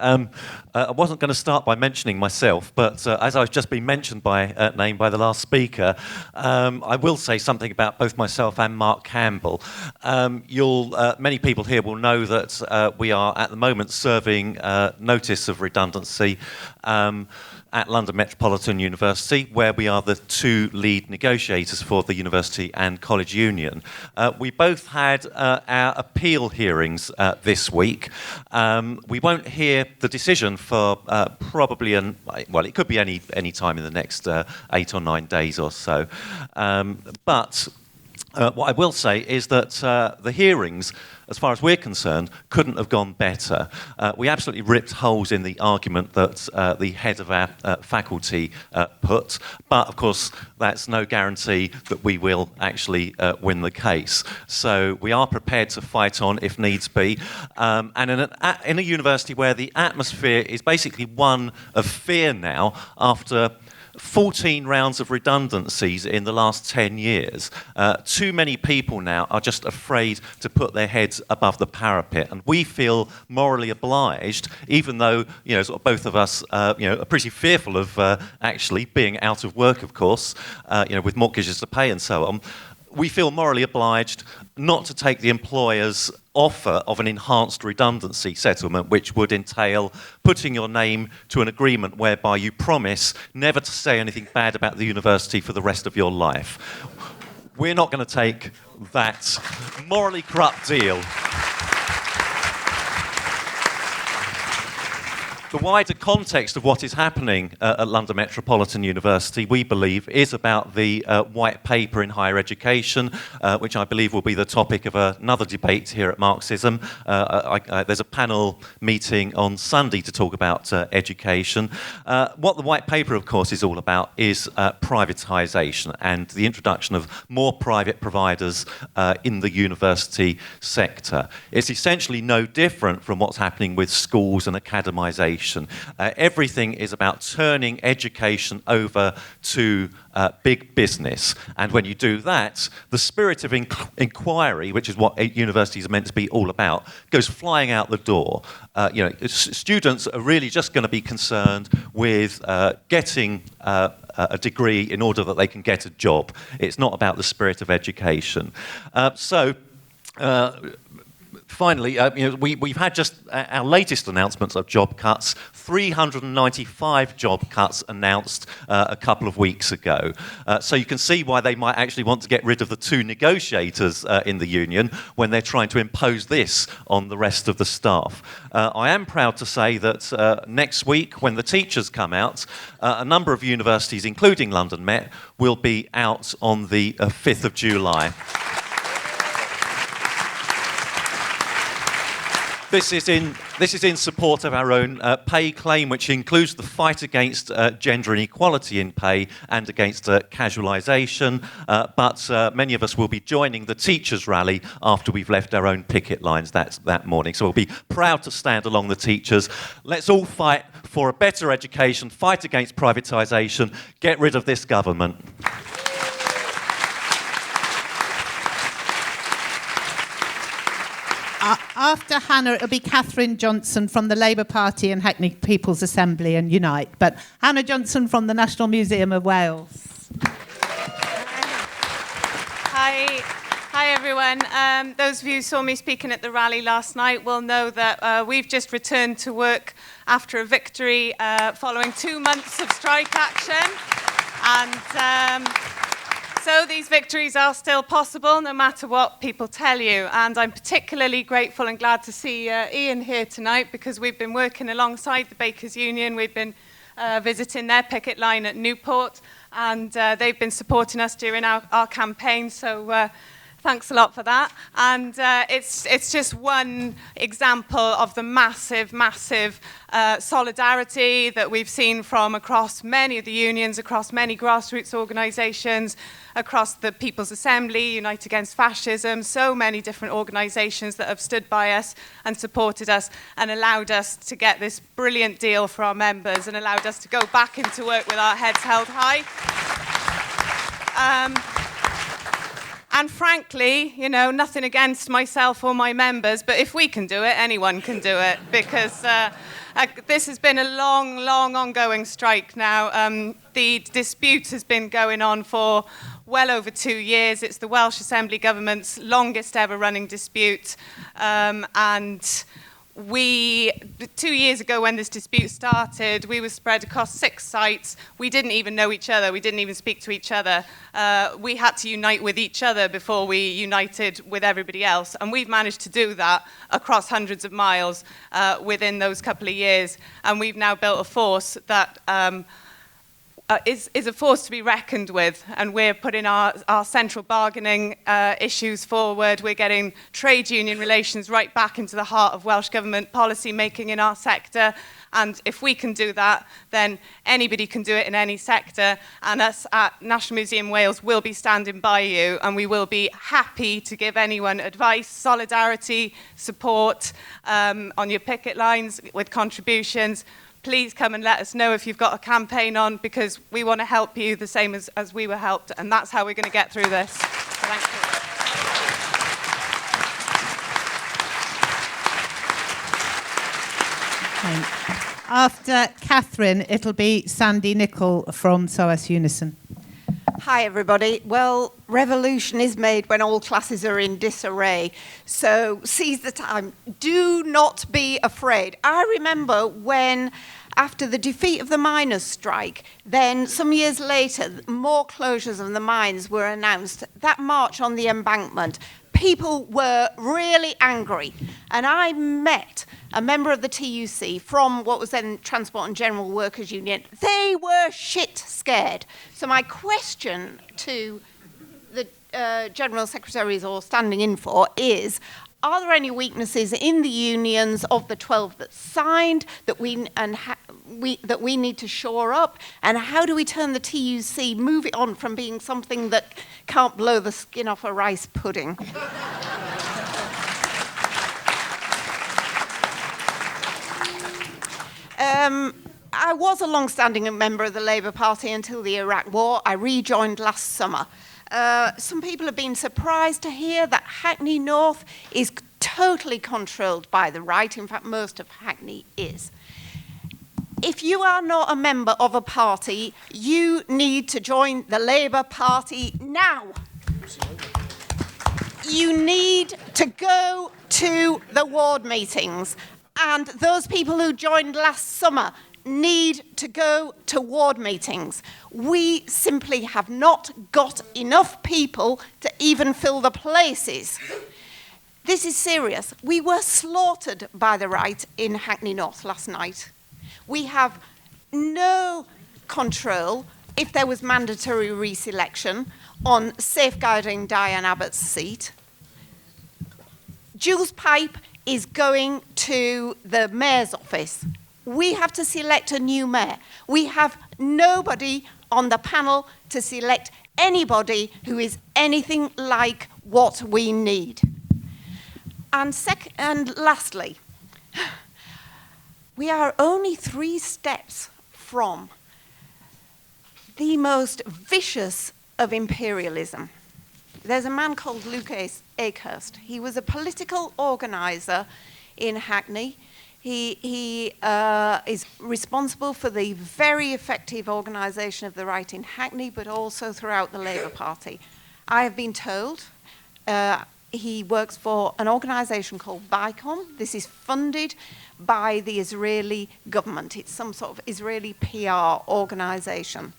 I wasn't going to start by mentioning myself, but as I've just been mentioned by name by the last speaker, I will say something about both myself and Mark Campbell. Many people here will know that we are at the moment serving notice of redundancy at London Metropolitan University, where we are the two lead negotiators for the university and college union. We both had our appeal hearings this week. We won't hear the decision for probably, it could be any time in the next 8 or 9 days or so. But what I will say is that the hearings, as far as we're concerned, couldn't have gone better. We absolutely ripped holes in the argument that the head of our faculty put, but of course that's no guarantee that we will actually win the case. So we are prepared to fight on if needs be. And in a university where the atmosphere is basically one of fear now after 14 rounds of redundancies in the last 10 years. Too many people now are just afraid to put their heads above the parapet, and we feel morally obliged, even though sort of both of us are pretty fearful of actually being out of work, of course, with mortgages to pay and so on. We feel morally obliged not to take the employer's offer of an enhanced redundancy settlement, which would entail putting your name to an agreement whereby you promise never to say anything bad about the university for the rest of your life. We're not going to take that morally corrupt deal. The wider context of what is happening at London Metropolitan University, we believe, is about the white paper in higher education, which I believe will be the topic of another debate here at Marxism. There's a panel meeting on Sunday to talk about education. What the white paper, of course, is all about is privatisation and the introduction of more private providers in the university sector. It's essentially no different from what's happening with schools and academisation. Everything is about turning education over to big business. And when you do that, the spirit of inquiry, which is what universities are meant to be all about, goes flying out the door. Students are really just going to be concerned with getting a degree in order that they can get a job. It's not about the spirit of education. Finally, we've had just our latest announcements of job cuts, 395 job cuts announced a couple of weeks ago. So you can see why they might actually want to get rid of the two negotiators in the union when they're trying to impose this on the rest of the staff. I am proud to say that next week, when the teachers come out, a number of universities, including London Met, will be out on the 5th of July. This is in support of our own pay claim, which includes the fight against gender inequality in pay and against casualisation. But many of us will be joining the teachers' rally after we've left our own picket lines that morning. So we'll be proud to stand along the teachers. Let's all fight for a better education, fight against privatisation, get rid of this government. After Hannah, it'll be Catherine Johnson from the Labour Party and Hackney People's Assembly and Unite. But Hannah Johnson from the National Museum of Wales. Hi everyone. Those of you who saw me speaking at the rally last night will know that we've just returned to work after a victory following 2 months of strike action. And so these victories are still possible, no matter what people tell you. And I'm particularly grateful and glad to see Ian here tonight, because we've been working alongside the Bakers Union. We've been visiting their picket line at Newport, and they've been supporting us during our campaign. So thanks a lot for that. And it's just one example of the massive solidarity that we've seen from across many of the unions, across many grassroots organisations, across the People's Assembly, Unite Against Fascism, so many different organisations that have stood by us and supported us and allowed us to get this brilliant deal for our members and allowed us to go back into work with our heads held high. And frankly, nothing against myself or my members, but if we can do it, anyone can do it, because this has been a long ongoing strike now. The dispute has been going on for well over 2 years. It's the Welsh Assembly Government's longest ever running dispute. And 2 years ago when this dispute started, we were spread across 6 sites. We didn't even know each other. We didn't even speak to each other. We had to unite with each other before we united with everybody else. And we've managed to do that across hundreds of miles within those couple of years. And we've now built a force that is a force to be reckoned with, and we're putting our central bargaining issues forward. We're getting trade union relations right back into the heart of Welsh Government policy making in our sector, and if we can do that, then anybody can do it in any sector, and us at National Museum Wales will be standing by you, and we will be happy to give anyone advice, solidarity, support on your picket lines with contributions. please come and let us know if you've got a campaign on, because we want to help you the same as we were helped, and that's how we're going to get through this. Thank you. After Catherine, it'll be Sandy Nicol from SOAS Unison. Hi, everybody. Well, revolution is made when all classes are in disarray. So seize the time. Do not be afraid. I remember when, after the defeat of the miners' strike, then some years later, more closures of the mines were announced. That march on the embankment, people were really angry. And I met a member of the TUC from what was then Transport and General Workers Union. They were shit scared. So my question to the General Secretaries or standing in for is, are there any weaknesses in the unions of the 12 that signed that we need to shore up? And how do we turn the TUC, move it on from being something that can't blow the skin off a rice pudding? I was a long-standing member of the Labour Party until the Iraq War. I rejoined last summer. Some people have been surprised to hear that Hackney North is totally controlled by the right. In fact, most of Hackney is. If you are not a member of a party, you need to join the Labour Party now. You need to go to the ward meetings. And those people who joined last summer need to go to ward meetings. We simply have not got enough people to even fill the places. This is serious. We were slaughtered by the right in Hackney North last night. We have no control, if there was mandatory reselection, on safeguarding Diane Abbott's seat. Jules Pipe is going to the mayor's office. We have to select a new mayor. We have nobody on the panel to select anybody who is anything like what we need. And lastly, we are only 3 steps from the most vicious of imperialism. There's a man called Luke Akehurst. He was a political organizer in Hackney. He is responsible for the very effective organisation of the right in Hackney, but also throughout the Labour Party. I have been told he works for an organisation called BICOM. This is funded by the Israeli government. It's some sort of Israeli PR organisation.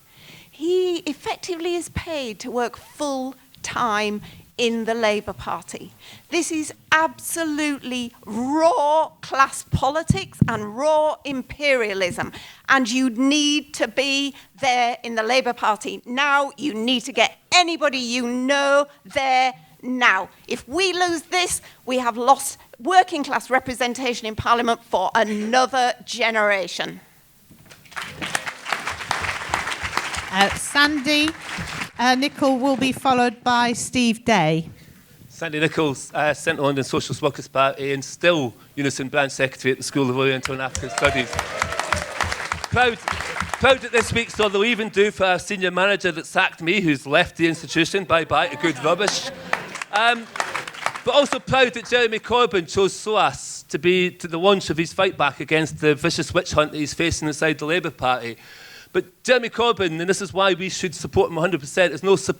He effectively is paid to work full-time in the Labour Party. This is absolutely raw class politics and raw imperialism. And you need to be there in the Labour Party now. You need to get anybody you know there now. If we lose this, we have lost working class representation in Parliament for another generation. Sandy Nicol will be followed by Steve Day. Sandy Nichols, Central London Socialist Workers Party, and still Unison Branch Secretary at the School of Oriental and African Studies. Proud that this week saw the leave and do for our senior manager that sacked me, who's left the institution. Bye-bye to good rubbish. But also proud that Jeremy Corbyn chose SOAS to be to the launch of his fight back against the vicious witch hunt that he's facing inside the Labour Party. But Jeremy Corbyn, and this is why we should support him 100%,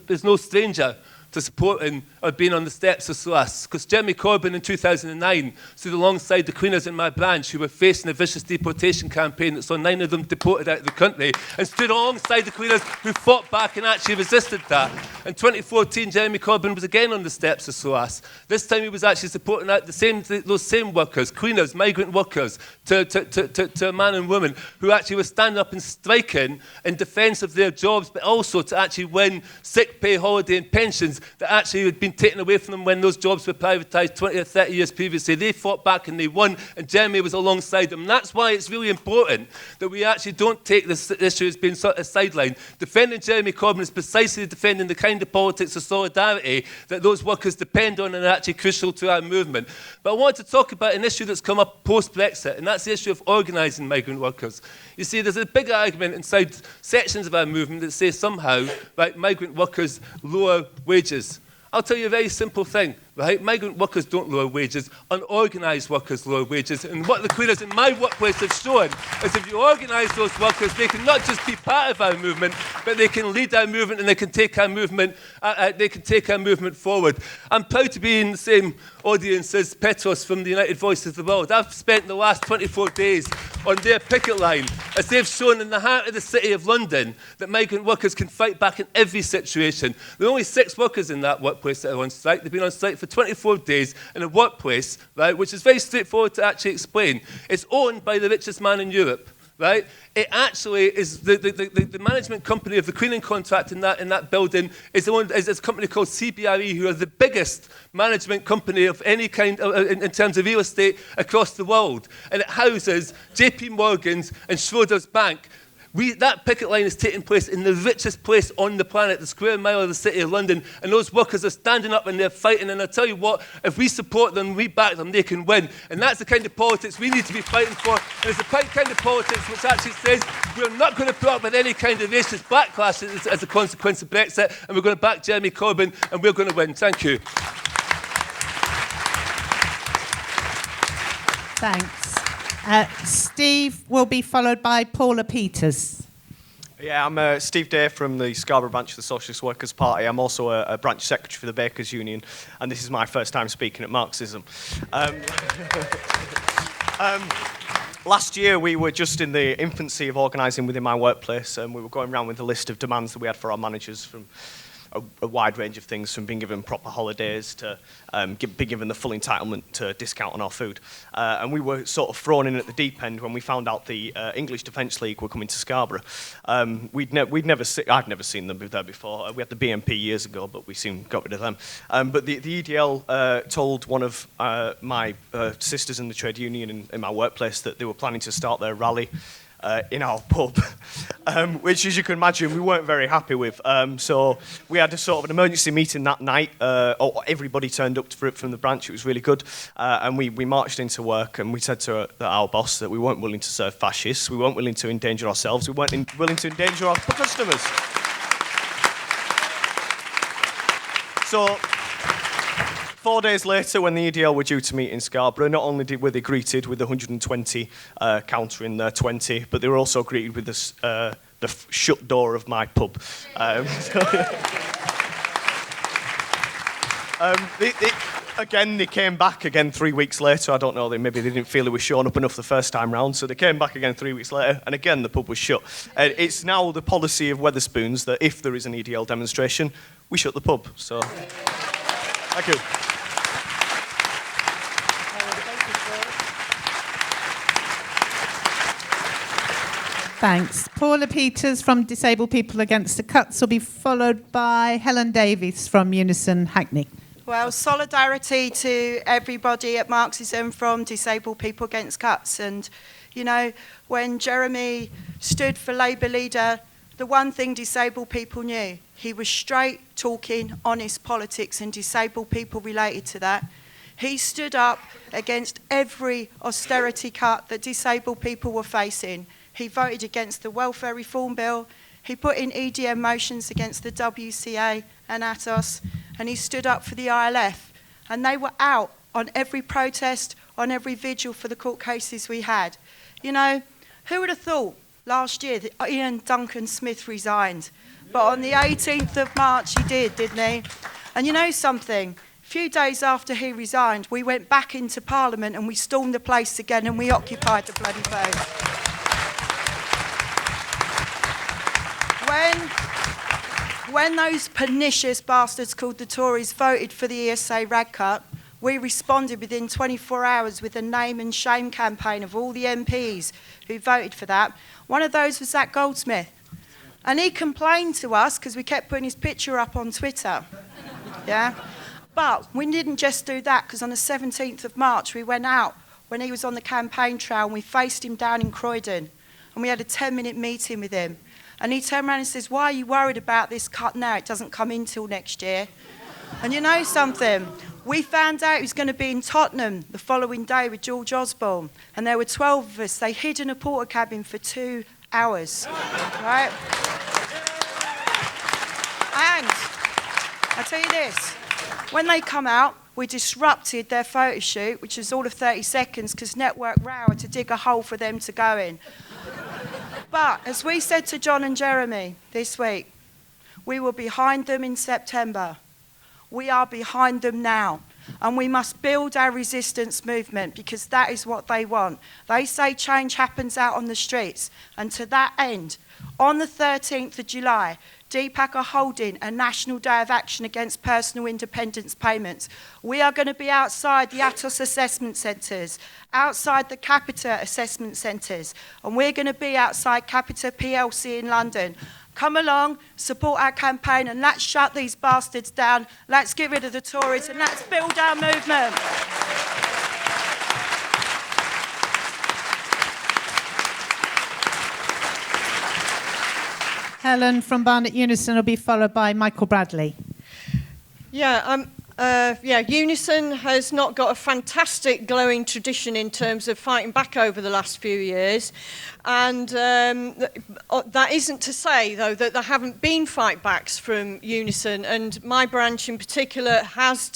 is no stranger to supporting or being on the steps of SOAS. Because Jeremy Corbyn in 2009 stood alongside the cleaners in my branch who were facing a vicious deportation campaign that saw 9 of them deported out of the country, and stood alongside the cleaners who fought back and actually resisted that. In 2014, Jeremy Corbyn was again on the steps of SOAS. This time he was actually supporting out those same workers, cleaners, migrant workers, to a man and woman who actually were standing up and striking in defence of their jobs, but also to actually win sick pay, holiday and pensions that actually had been taken away from them when those jobs were privatised 20 or 30 years previously. They fought back and they won, and Jeremy was alongside them. And that's why it's really important that we actually don't take this issue as being sort of sidelined. Defending Jeremy Corbyn is precisely defending the kind of politics of solidarity that those workers depend on and are actually crucial to our movement. But I want to talk about an issue that's come up post-Brexit, and that's the issue of organising migrant workers. You see, there's a big argument inside sections of our movement that say somehow, right, migrant workers lower wages. I'll tell you a very simple thing, right? Migrant workers don't lower wages, unorganised workers lower wages. And what the queers in my workplace have shown is if you organise those workers, they can not just be part of our movement, but they can lead our movement and they can take our movement, forward. I'm proud to be in the same audience as Petros from the United Voice of the World. I've spent the last 24 days on their picket line as they've shown in the heart of the city of London that migrant workers can fight back in every situation. There are only 6 workers in that workplace that are on strike. They've been on strike for 24 days in a workplace, right, which is very straightforward to actually explain. It's owned by the richest man in Europe. Right? It actually is the management company of the cleaning contract in that building is a company called CBRE, who are the biggest management company of any kind in terms of real estate across the world. And it houses JP Morgan's and Schroders Bank. That picket line is taking place in the richest place on the planet, the square mile of the city of London, and those workers are standing up and they're fighting, and I tell you what, if we support them, we back them, they can win. And that's the kind of politics we need to be fighting for, and it's the kind of politics which actually says we're not going to put up with any kind of racist backlash as a consequence of Brexit, and we're going to back Jeremy Corbyn, and we're going to win. Thank you. Thanks. Steve will be followed by Paula Peters. Yeah, I'm Steve Day from the Scarborough branch of the Socialist Workers Party. I'm also a branch secretary for the Bakers Union, and this is my first time speaking at Marxism. Last year, we were just in the infancy of organising within my workplace, and we were going around with a list of demands that we had for our managers from a wide range of things, from being given proper holidays to being given the full entitlement to discount on our food. And we were sort of thrown in at the deep end when we found out the English Defence League were coming to Scarborough. I'd never seen them there before. We had the BNP years ago, but we soon got rid of them. But the EDL told one of my sisters in the trade union in my workplace that they were planning to start their rally in our pub, which, as you can imagine, we weren't very happy with. So we had a sort of an emergency meeting that night. Everybody turned up for it from the branch. It was really good. And we marched into work, and we said to our boss that we weren't willing to serve fascists. We weren't willing to endanger ourselves. We weren't willing to endanger our customers. So 4 days later, when the EDL were due to meet in Scarborough, not only were they greeted with 120 countering their 20, but they were also greeted with the shut door of my pub. They came back again 3 weeks later. I don't know, maybe they didn't feel it was showing up enough the first time round, so they came back again 3 weeks later, and again the pub was shut. It's now the policy of Wetherspoons that if there is an EDL demonstration, we shut the pub. So, thank you. Thanks. Paula Peters from Disabled People Against the Cuts will be followed by Helen Davies from Unison Hackney. Well, solidarity to everybody at Marxism from Disabled People Against Cuts. And, you know, when Jeremy stood for Labour leader, the one thing disabled people knew, he was straight talking, honest politics, and disabled people related to that. He stood up against every austerity cut that disabled people were facing. He voted against the Welfare Reform Bill. He put in EDM motions against the WCA and ATOS. And he stood up for the ILF. And they were out on every protest, on every vigil for the court cases we had. You know, who would have thought last year that Ian Duncan Smith resigned? But on the 18th of March he did, didn't he? And you know something? A few days after he resigned, we went back into Parliament and we stormed the place again and we occupied the bloody place. When those pernicious bastards called the Tories voted for the ESA rag cut, we responded within 24 hours with a name and shame campaign of all the MPs who voted for that. One of those was Zach Goldsmith. And he complained to us because we kept putting his picture up on Twitter. Yeah? But we didn't just do that, because on the 17th of March, we went out when he was on the campaign trail and we faced him down in Croydon. And we had a 10-minute meeting with him. And he turned around and says, why are you worried about this cut now? It doesn't come in till next year. And you know something? We found out he was going to be in Tottenham the following day with George Osborne. And there were 12 of us. They hid in a porta cabin for 2 hours. Right? And I tell you this, when they come out, we disrupted their photo shoot, which was all of 30 seconds, because Network Row had to dig a hole for them to go in. But as we said to John and Jeremy this week, we were behind them in September. We are behind them now. And we must build our resistance movement, because that is what they want. They say change happens out on the streets. And to that end, on the 13th of July, DPAC are holding a national day of action against personal independence payments. We are going to be outside the Atos assessment centres, outside the Capita assessment centres, and we're going to be outside Capita PLC in London. Come along, support our campaign, and let's shut these bastards down. Let's get rid of the Tories, and let's build our movement. Helen from Barnet Unison will be followed by Michael Bradley. Unison has not got a fantastic glowing tradition in terms of fighting back over the last few years. And that isn't to say, though, that there haven't been fight-backs from Unison. And my branch in particular has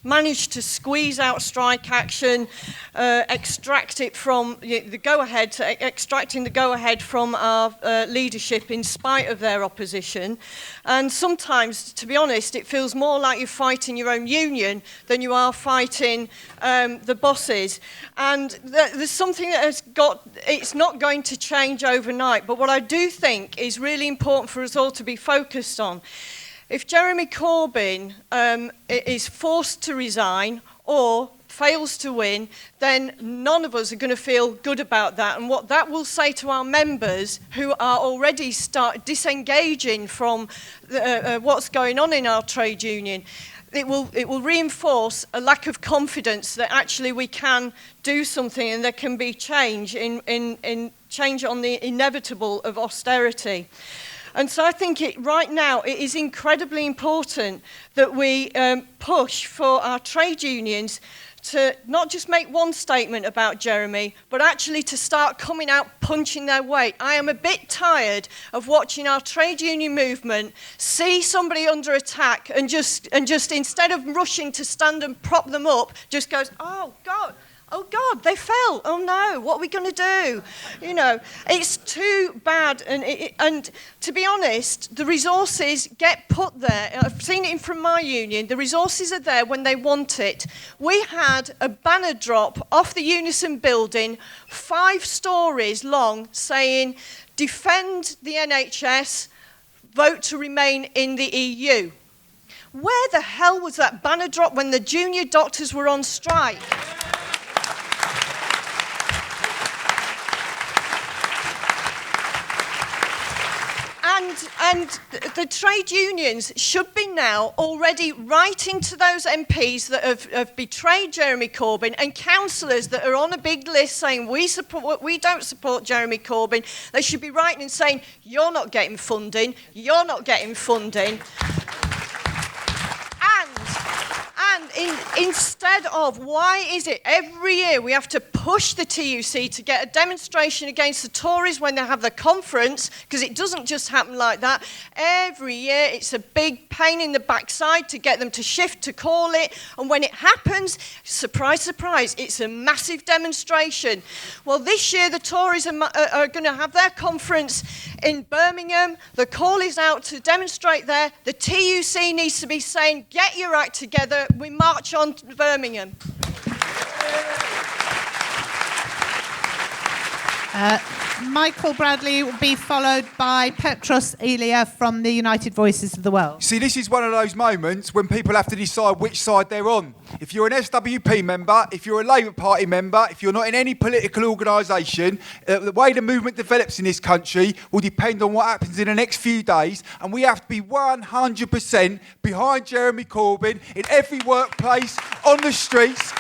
managed to squeeze out strike action, extract it from the go-ahead, extracting the go-ahead from our leadership in spite of their opposition. And sometimes, to be honest, it feels more like you're fighting your own union than you are fighting the bosses. And there's something that it's not going to change overnight, but what I do think is really important for us all to be focused on. If Jeremy Corbyn is forced to resign or fails to win, then none of us are going to feel good about that. And what that will say to our members who are already disengaging from what's going on in our trade union, it will reinforce a lack of confidence that actually we can do something and there can be change in change on the inevitable of austerity. And so I think right now it is incredibly important that we push for our trade unions to not just make one statement about Jeremy, but actually to start coming out punching their weight. I am a bit tired of watching our trade union movement see somebody under attack and just instead of rushing to stand and prop them up, just goes, oh God, they fell. Oh no, what are we going to do? You know, it's too bad. And to be honest, the resources get put there. I've seen it from my union. The resources are there when they want it. We had a banner drop off the Unison building, 5 stories long, saying, defend the NHS, vote to remain in the EU. Where the hell was that banner drop when the junior doctors were on strike? And the trade unions should be now already writing to those MPs that have betrayed Jeremy Corbyn and councillors that are on a big list saying we don't support Jeremy Corbyn. They should be writing and saying, you're not getting funding, you're not getting funding. Instead of, why is it every year we have to push the TUC to get a demonstration against the Tories when they have the conference, because it doesn't just happen like that. Every year it's a big pain in the backside to get them to shift to call it, and when it happens, surprise, surprise, it's a massive demonstration. Well, this year the Tories are going to have their conference in Birmingham. The call is out to demonstrate there. The TUC needs to be saying, get your act together, we march on to Birmingham. Michael Bradley will be followed by Petros Elia from the United Voices of the World. See, this is one of those moments when people have to decide which side they're on. If you're an SWP member, if you're a Labour Party member, if you're not in any political organisation, the way the movement develops in this country will depend on what happens in the next few days, and we have to be 100% behind Jeremy Corbyn in every workplace, on the streets.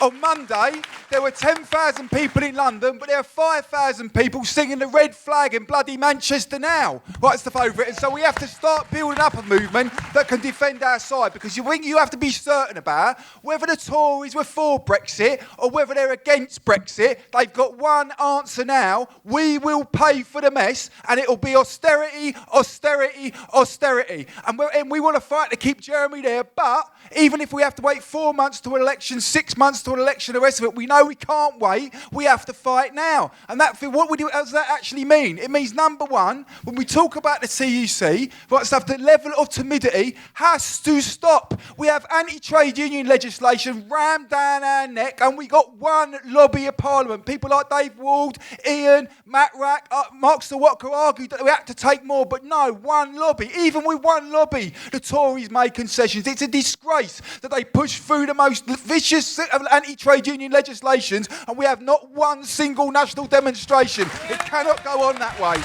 On Monday, there were 10,000 people in London, but there are 5,000 people singing the red flag in bloody Manchester now. Right stuff over it. And so we have to start building up a movement that can defend our side, because you have to be certain about whether the Tories were for Brexit or whether they're against Brexit. They've got one answer now. We will pay for the mess, and it'll be austerity, austerity, austerity. And we want to fight to keep Jeremy there, but even if we have to wait 4 months to an election, 6 months to an election, the rest of it, we know we can't wait. We have to fight now. And what does that actually mean? It means, number one, when we talk about the TUC, right stuff, the level of timidity has to stop. We have anti-trade union legislation rammed down our neck, and we got one lobby of Parliament. People like Dave Ward, Ian, Matt Rack, Mark Sawatker argued that we had to take more, but no, one lobby. Even with one lobby, the Tories made concessions. It's a disgrace that they push through the most vicious anti-trade union legislations, and we have not one single national demonstration. It cannot go on that way.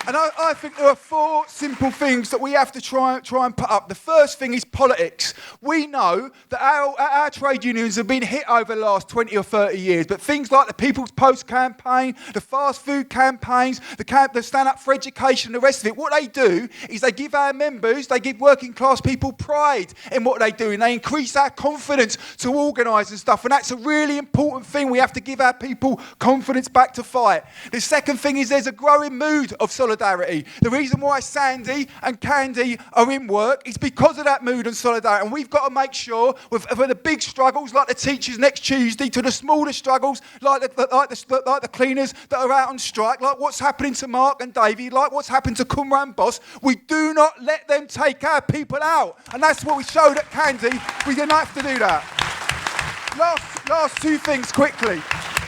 And I think there are 4 simple things that we have to try and put up. The first thing is politics. We know that our trade unions have been hit over the last 20 or 30 years, but things like the People's Post campaign, the fast food campaigns, the Stand Up for Education, the rest of it, what they do is they give our members, they give working class people pride in what they do, and they increase our confidence to organise and stuff. And that's a really important thing. We have to give our people confidence back to fight. The second thing is there's a growing mood of solidarity. The reason why Sandy and Candy are in work is because of that mood and solidarity. And we've got to make sure, with the big struggles like the teachers next Tuesday, to the smaller struggles like the cleaners that are out on strike, like what's happening to Mark and Davey, like what's happened to Cumra and Boss, we do not let them take our people out. And that's what we showed at Candy. We didn't have to do that. Last 2 things quickly.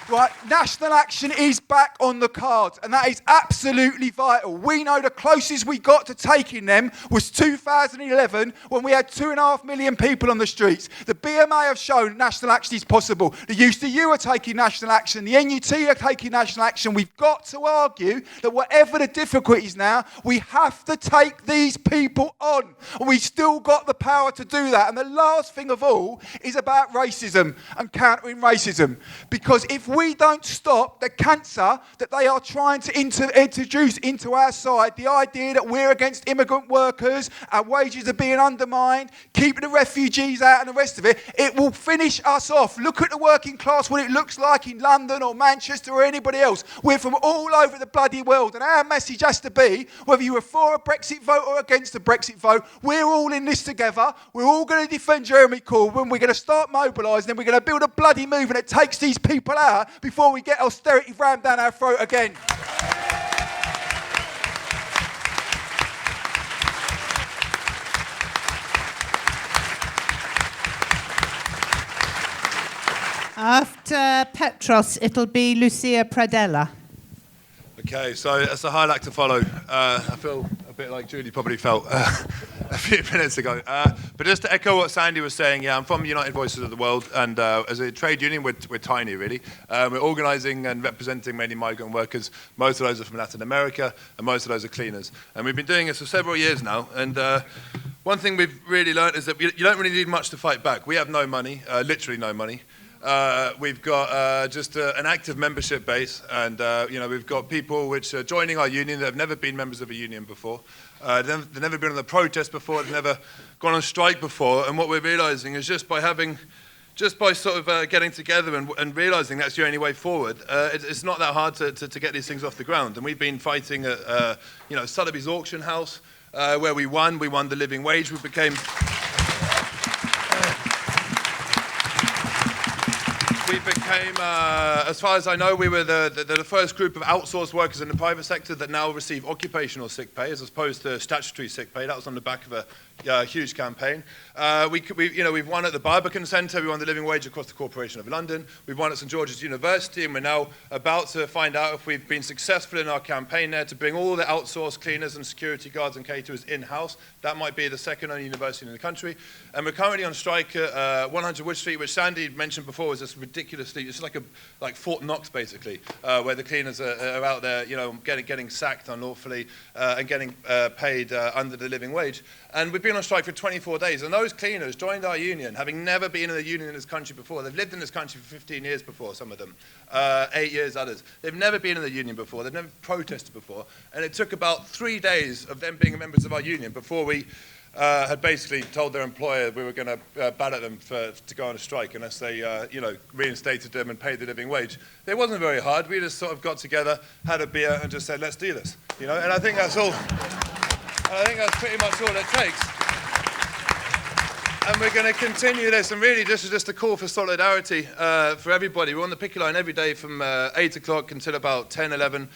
Right, national action is back on the cards, and that is absolutely vital. We know the closest we got to taking them was 2011, when we had 2.5 million people on the streets. The BMA have shown national action is possible. The UCU are taking national action. The NUT are taking national action. We've got to argue that whatever the difficulties now, we have to take these people on. And we've still got the power to do that. And the last thing of all is about racism and countering racism. Because if we don't stop the cancer that they are trying to introduce into our side, the idea that we're against immigrant workers, our wages are being undermined, keeping the refugees out and the rest of it, it will finish us off. Look at the working class, what it looks like in London or Manchester or anybody else. We're from all over the bloody world, and our message has to be, whether you were for a Brexit vote or against a Brexit vote, we're all in this together. We're all going to defend Jeremy Corbyn. We're going to start mobilising, and we're going to build a bloody movement that takes these people out before we get austerity rammed down our throat again. After Petros, it'll be Lucia Pradella. Okay, so it's a high act to follow. I feel a bit like Julie probably felt a few minutes ago. But just to echo what Sandy was saying, yeah, I'm from United Voices of the World, and as a trade union, we're tiny, really. We're organising and representing mainly migrant workers. Most of those are from Latin America, and most of those are cleaners. And we've been doing this for several years now, and one thing we've really learned is that you don't really need much to fight back. We have no money, literally no money. We've got just an active membership base, and we've got people which are joining our union that have never been members of a union before. They've never been on the protest before. They've never gone on strike before. And what we're realising is just by sort of getting together and realising that's the only way forward, it's not that hard to get these things off the ground. And we've been fighting at Sotheby's auction house, where we won. We won the living wage. We became we became, as far as I know, we were the first group of outsourced workers in the private sector that now receive occupational sick pay as opposed to statutory sick pay. That was on the back of a huge campaign. We've won at the Barbican Centre, we won the living wage across the Corporation of London, we've won at St George's University, and we're now about to find out if we've been successful in our campaign there to bring all the outsourced cleaners and security guards and caterers in-house. That might be the second only university in the country. And we're currently on strike at 100 Wood Street, which Sandy mentioned before was this ridiculously, it's like Fort Knox basically, where the cleaners are out there, getting sacked unlawfully and getting paid under the living wage. And we've been on strike for 24 days, and those cleaners joined our union, having never been in a union in this country before. They've lived in this country for 15 years before, some of them, 8 years others. They've never been in the union before, they've never protested before, and it took about 3 days of them being members of our union before we had basically told their employer we were going to bat at them to go on a strike unless they, reinstated them and paid the living wage. It wasn't very hard. We just sort of got together, had a beer, and just said, let's do this. And I think that's all. I think that's pretty much all it takes. And we're going to continue this, and really this is just a call for solidarity for everybody. We're on the picket line every day from 8 o'clock until about 10, 11.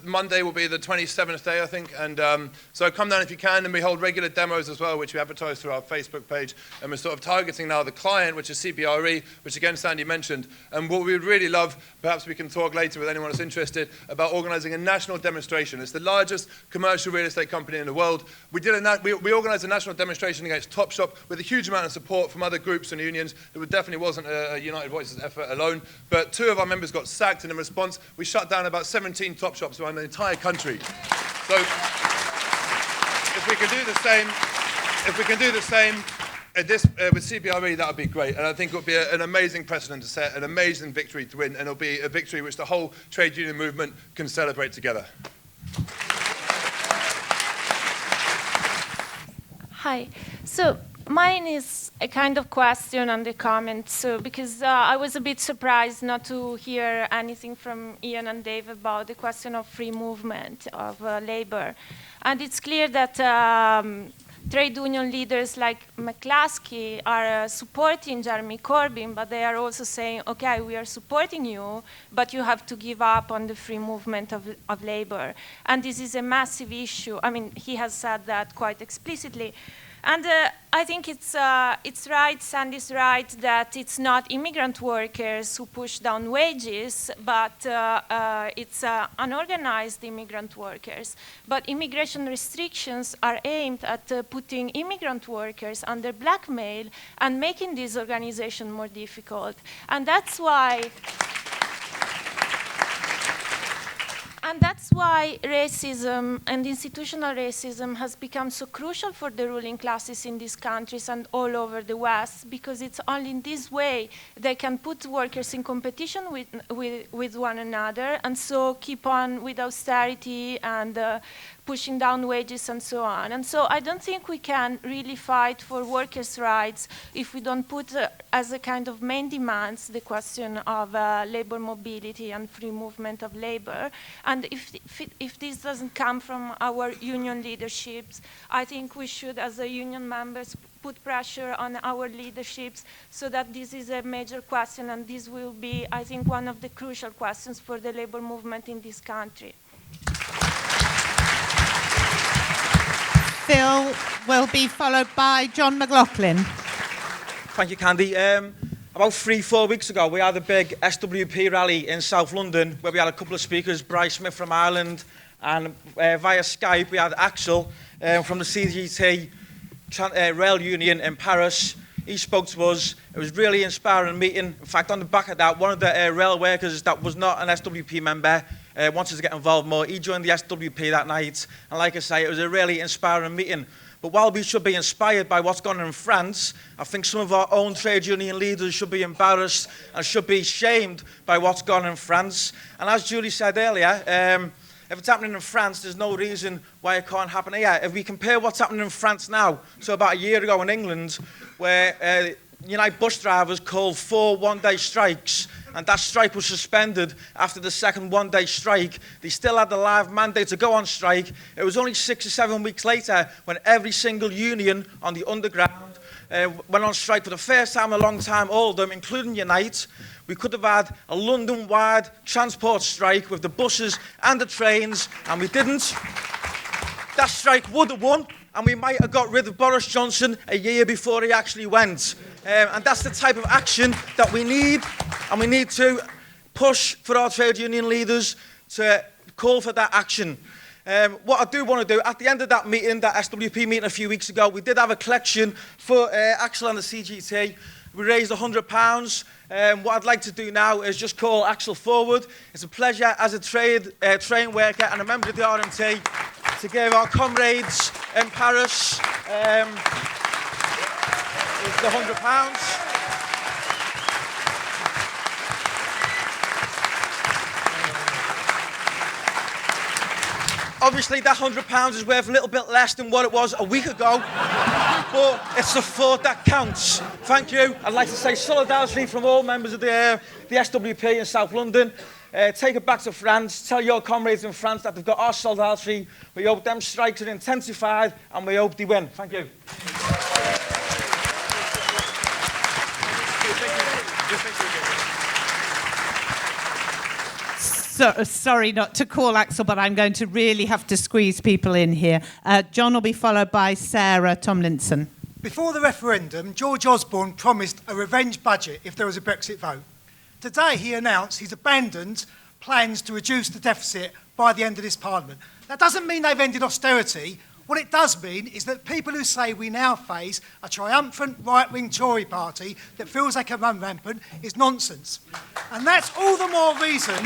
Monday will be the 27th day, I think. And so come down if you can, and we hold regular demos as well, which we advertise through our Facebook page. And we're sort of targeting now the client, which is CBRE, which again Sandy mentioned. And what we would really love, perhaps we can talk later with anyone that's interested, about organising a national demonstration. It's the largest commercial real estate company in the world. We organised a national demonstration against Topshop with a huge amount of support from other groups and unions. It definitely wasn't a United Voices effort alone, but 2 of our members got sacked, and in response we shut down about 17 Topshops around the entire country. So if we can do the same with CBRE, that would be great, and I think it would be an amazing precedent to set, an amazing victory to win, and it'll be a victory which the whole trade union movement can celebrate together. Hi. So mine is a kind of question and a comment. So because I was a bit surprised not to hear anything from Ian and Dave about the question of free movement of labor. And it's clear that trade union leaders like McCluskey are supporting Jeremy Corbyn, but they are also saying, okay, we are supporting you, but you have to give up on the free movement of labor. And this is a massive issue. I mean, he has said that quite explicitly. And I think it's right, Sandy's right, that it's not immigrant workers who push down wages, but it's unorganized immigrant workers. But immigration restrictions are aimed at putting immigrant workers under blackmail and making this organization more difficult. And that's why racism and institutional racism has become so crucial for the ruling classes in these countries and all over the West, because it's only in this way they can put workers in competition with one another, and so keep on with austerity and pushing down wages and so on. And so I don't think we can really fight for workers' rights if we don't put as a kind of main demands the question of labor mobility and free movement of labor. And if this doesn't come from our union leaderships, I think we should, as a union members, put pressure on our leaderships so that this is a major question, and this will be, I think, one of the crucial questions for the labor movement in this country. Phil will be followed by John McLaughlin. Thank you, Candy. About 3-4 weeks ago, we had a big SWP rally in South London where we had a couple of speakers, Bryce Smith from Ireland, and via Skype we had Axel from the CGT Rail Union in Paris. He spoke to us. It was a really inspiring meeting. In fact, on the back of that, one of the rail workers that was not an SWP member wanted to get involved more. He joined the SWP that night, and like I say, it was a really inspiring meeting. But while we should be inspired by what's going on in France, I think some of our own trade union leaders should be embarrassed and should be shamed by what's gone on in France. And as Julie said earlier, if it's happening in France, there's no reason why it can't happen here. If we compare what's happening in France now to about a year ago in England, where United bus drivers called 4 one-day strikes, and that strike was suspended after the second one-day strike. They still had the live mandate to go on strike. It was only 6 or 7 weeks later when every single union on the underground went on strike for the first time in a long time, all of them, including Unite. We could have had a London-wide transport strike with the buses and the trains, and we didn't. That strike would have won, and we might have got rid of Boris Johnson a year before he actually went. And that's the type of action that we need, and we need to push for our trade union leaders to call for that action. What I do want to do, at the end of that meeting, that SWP meeting a few weeks ago, we did have a collection for Axel and the CGT. We raised £100. What I'd like to do now is just call Axel forward. It's a pleasure as a train worker and a member of the RMT to give our comrades in Paris the £100. Obviously, that £100 is worth a little bit less than what it was a week ago, but it's the thought that counts. Thank you. I'd like to say solidarity from all members of the SWP in South London. Take it back to France. Tell your comrades in France that they've got our solidarity. We hope them strikes are intensified, and we hope they win. Thank you. Sorry not to call Axel, but I'm going to really have to squeeze people in here. John will be followed by Sarah Tomlinson. Before the referendum, George Osborne promised a revenge budget if there was a Brexit vote. Today he announced he's abandoned plans to reduce the deficit by the end of this Parliament. That doesn't mean they've ended austerity. What it does mean is that people who say we now face a triumphant right-wing Tory party that feels they can run rampant is nonsense. And that's all the more reason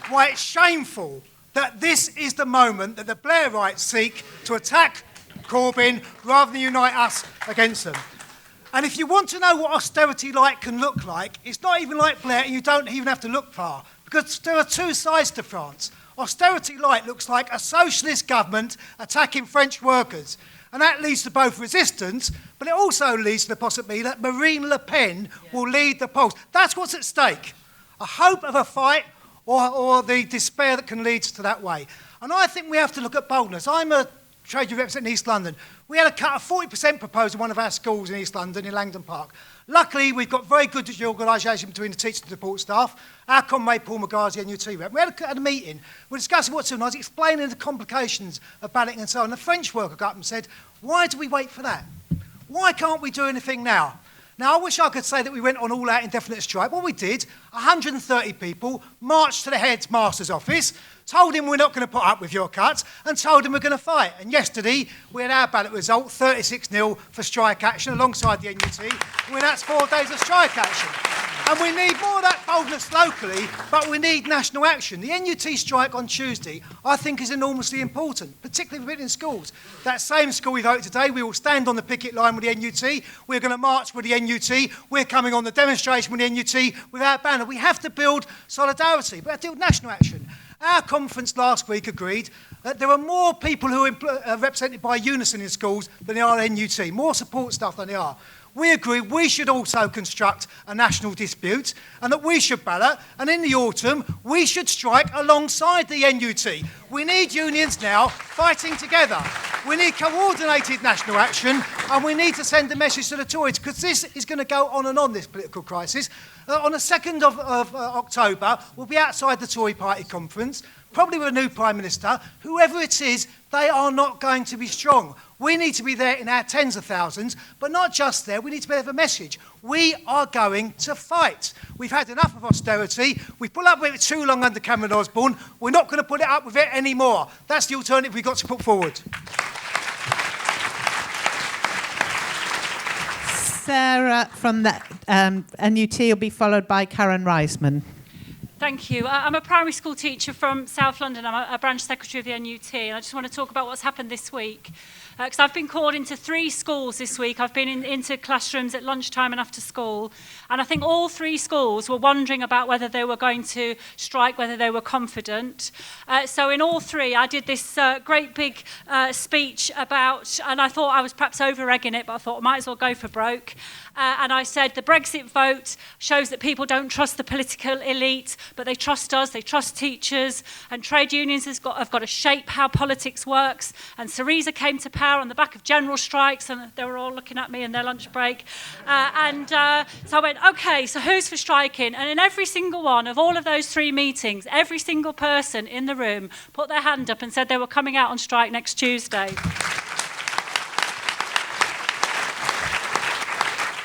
why it's shameful that this is the moment that the Blairites seek to attack Corbyn rather than unite us against them. And if you want to know what austerity light can look like, it's not even like Blair, and you don't even have to look far, because there are two sides to France. Austerity light looks like a socialist government attacking French workers. And that leads to both resistance, but it also leads to the possibility that Marine Le Pen will lead the polls. That's what's at stake. A hope of a fight or the despair that can lead to that way. And I think we have to look at boldness. I'm a trade union representative in East London. We had a cut of 40% proposed in one of our schools in East London, in Langdon Park. Luckily, we've got very good organisation between the teachers and support staff. Our comrade Paul McGar's NUT rep. We had a meeting. We're discussing what's going on. I was explaining the complications of balloting and so on. The French worker got up and said, why do we wait for that? Why can't we do anything now? Now, I wish I could say that we went on all-out indefinite strike. What we did, 130 people marched to the headmaster's office, told him we're not going to put up with your cuts, and told him we're going to fight. And yesterday, we had our ballot result, 36-0 for strike action, alongside the NUT. That's 4 days of strike action. And we need more of that boldness locally, but we need national action. The NUT strike on Tuesday, I think, is enormously important, particularly in schools. That same school we voted today, we will stand on the picket line with the NUT. We're going to march with the NUT. We're coming on the demonstration with the NUT with our banner. We have to build solidarity, but we have to build national action. Our conference last week agreed that there are more people who are represented by Unison in schools than there are NUT, more support staff than there are. We agree we should also construct a national dispute and that we should ballot, and in the autumn we should strike alongside the NUT. We need unions now fighting together. We need coordinated national action, and we need to send a message to the Tories, because this is going to go on and on, this political crisis. On the 2nd of October, we'll be outside the Tory party conference, probably with a new Prime Minister. Whoever it is, they are not going to be strong. We need to be there in our tens of thousands, but not just there. We need to be there with a message. We are going to fight. We've had enough of austerity. We've put up with it too long under Cameron Osborne. We're not going to put it up with it anymore. That's the alternative we've got to put forward. Sarah from the NUT will be followed by Karen Reisman. Thank you. I'm a primary school teacher from South London. I'm a branch secretary of the NUT, and I just want to talk about what's happened this week. Because I've been called into 3 schools this week. I've been into classrooms at lunchtime and after school. And I think all 3 schools were wondering about whether they were going to strike, whether they were confident. So in all 3, I did this great big speech about, and I thought I was perhaps over-egging it, but I thought I might as well go for broke. and I said the Brexit vote shows that people don't trust the political elite, but they trust us, they trust teachers, and trade unions have got to shape how politics works. And Syriza came to power on the back of general strikes, and they were all looking at me in their lunch break. So I went, okay, so who's for striking? And in every single one of all of those 3 meetings, every single person in the room put their hand up and said they were coming out on strike next Tuesday.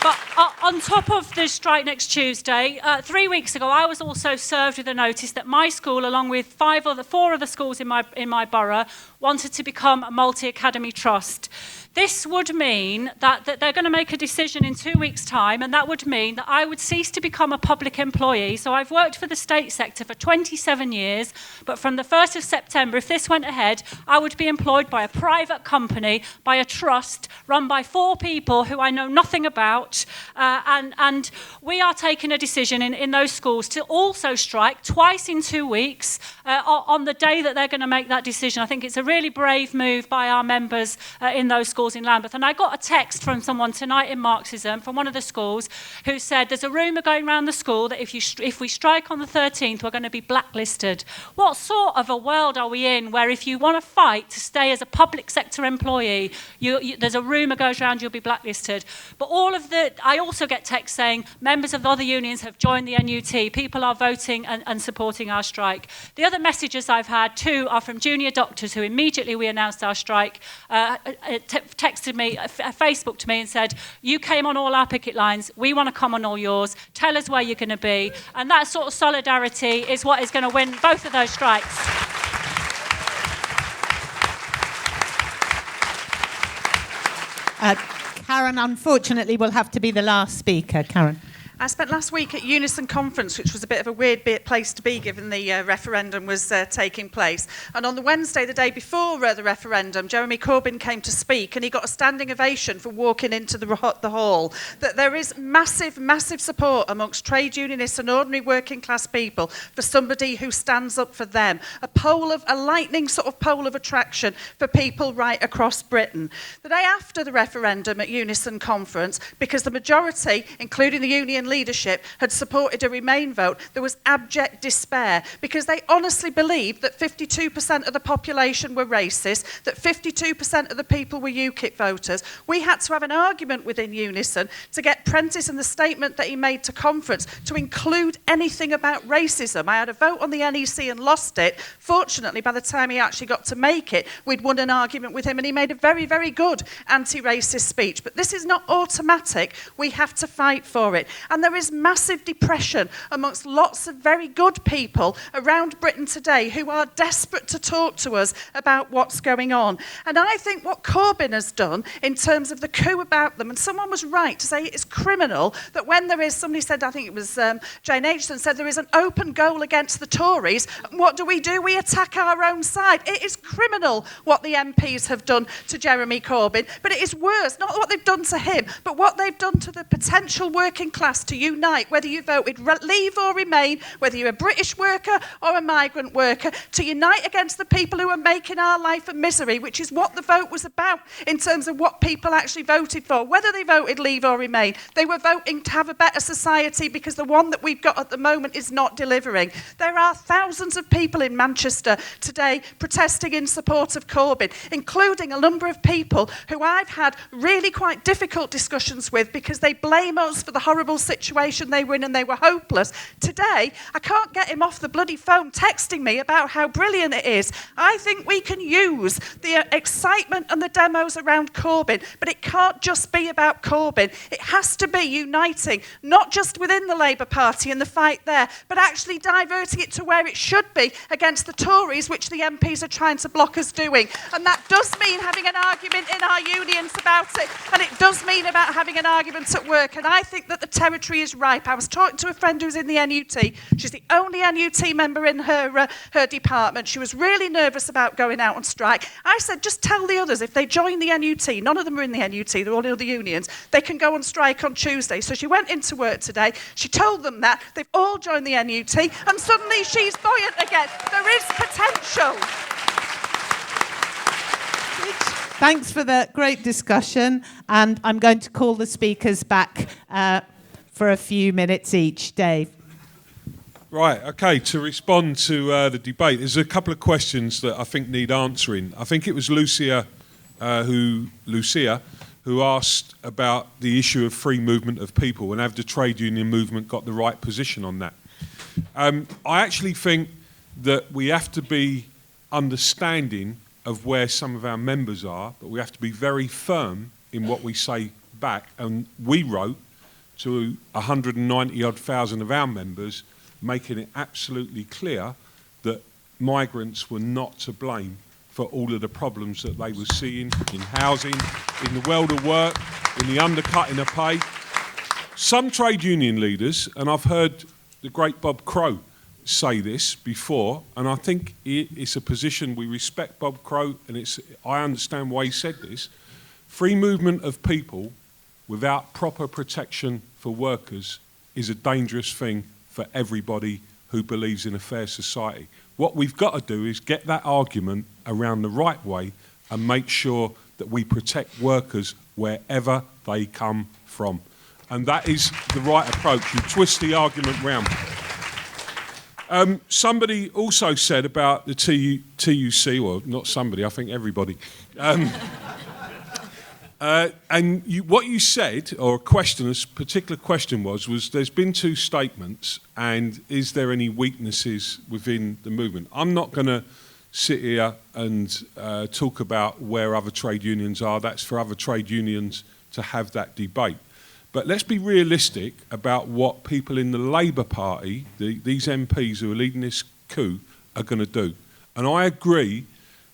But on top of the strike next Tuesday, 3 weeks ago, I was also served with a notice that my school, along with 4 other schools in my borough, wanted to become a multi-academy trust. This would mean that they're going to make a decision in 2 weeks' time, and that would mean that I would cease to become a public employee. So I've worked for the state sector for 27 years, but from the 1st of September, if this went ahead, I would be employed by a private company, by a trust, run by 4 people who I know nothing about, and we are taking a decision in those schools to also strike twice in 2 weeks on the day that they're going to make that decision. I think it's a really brave move by our members in those schools in Lambeth. And I got a text from someone tonight in Marxism from one of the schools who said there's a rumour going around the school that if we strike on the 13th, we're going to be blacklisted. What sort of a world are we in where if you want to fight to stay as a public sector employee, there's a rumour goes around you'll be blacklisted? But I also get texts saying members of other unions have joined the NUT. People are voting and supporting our strike. The other messages I've had, 2 are from junior doctors who immediately we announced our strike, texted me, Facebooked me and said, you came on all our picket lines, we want to come on all yours, tell us where you're going to be. And that sort of solidarity is what is going to win both of those strikes. Karen, unfortunately, will have to be the last speaker. Karen. I spent last week at Unison Conference, which was a bit of a weird place to be given the referendum was taking place. And on the Wednesday, the day before the referendum, Jeremy Corbyn came to speak and he got a standing ovation for walking into the hall. That there is massive, massive support amongst trade unionists and ordinary working class people for somebody who stands up for them. A lightning sort of pole of attraction for people right across Britain. The day after the referendum at Unison Conference, because the majority, including the union leadership, had supported a Remain vote, there was abject despair because they honestly believed that 52% of the population were racist, that 52% of the people were UKIP voters. We had to have an argument within Unison to get Prentice and the statement that he made to conference to include anything about racism. I had a vote on the NEC and lost it. Fortunately, by the time he actually got to make it, we'd won an argument with him and he made a very, very good anti-racist speech. But this is not automatic. We have to fight for it. And there is massive depression amongst lots of very good people around Britain today who are desperate to talk to us about what's going on. And I think what Corbyn has done in terms of the coup about them, and someone was right to say it's criminal that when there is, somebody said, I think it was Jane Aitchison said there is an open goal against the Tories. What do? We attack our own side. It is criminal what the MPs have done to Jeremy Corbyn, but it is worse, not what they've done to him, but what they've done to the potential working class to unite, whether you voted Leave or Remain, whether you're a British worker or a migrant worker, to unite against the people who are making our life a misery, which is what the vote was about in terms of what people actually voted for. Whether they voted Leave or Remain, they were voting to have a better society because the one that we've got at the moment is not delivering. There are thousands of people in Manchester today protesting in support of Corbyn, including a number of people who I've had really quite difficult discussions with because they blame us for the horrible situation they were in and they were hopeless. Today, I can't get him off the bloody phone texting me about how brilliant it is. I think we can use the excitement and the demos around Corbyn, but it can't just be about Corbyn. It has to be uniting, not just within the Labour Party and the fight there, but actually diverting it to where it should be against the Tories, which the MPs are trying to block us doing. And that does mean having an argument in our unions about it, and it does mean about having an argument at work. And I think that the territory is ripe. I was talking to a friend who's in the NUT. She's the only NUT member in her department. She was really nervous about going out on strike. I said, just tell the others if they join the NUT, none of them are in the NUT, they're all in other unions, they can go on strike on Tuesday. So she went into work today, she told them that, they've all joined the NUT, and suddenly she's buoyant again. There is potential. Thanks for the great discussion, and I'm going to call the speakers back for a few minutes each. Dave. Right, okay, to respond to the debate, there's a couple of questions that I think need answering. I think it was Lucia who asked about the issue of free movement of people and have the trade union movement got the right position on that. I actually think that we have to be understanding of where some of our members are, but we have to be very firm in what we say back. And we wrote to 190,000 of our members, making it absolutely clear that migrants were not to blame for all of the problems that they were seeing in housing, in the world of work, in the undercutting of pay. Some trade union leaders, and I've heard the great Bob Crow say this before, and I think it's a position we respect Bob Crow, and I understand why he said this. Free movement of people without proper protection for workers is a dangerous thing for everybody who believes in a fair society. What we've got to do is get that argument around the right way and make sure that we protect workers wherever they come from. And that is the right approach. You twist the argument round. Somebody also said about the TUC, well, not somebody, I think everybody. And what you said, or a particular question was there's been two statements, and is there any weaknesses within the movement? I'm not going to sit here and talk about where other trade unions are. That's for other trade unions to have that debate. But let's be realistic about what people in the Labour Party, these MPs who are leading this coup, are going to do. And I agree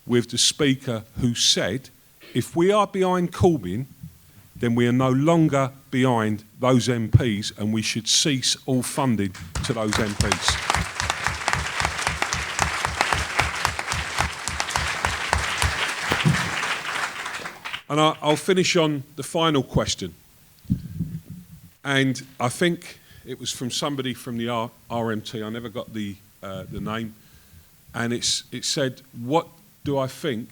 with the speaker who said, if we are behind Corbyn, then we are no longer behind those MPs, and we should cease all funding to those MPs. And I'll finish on the final question. And I think it was from somebody from the RMT. I never got the name. And it said, what do I think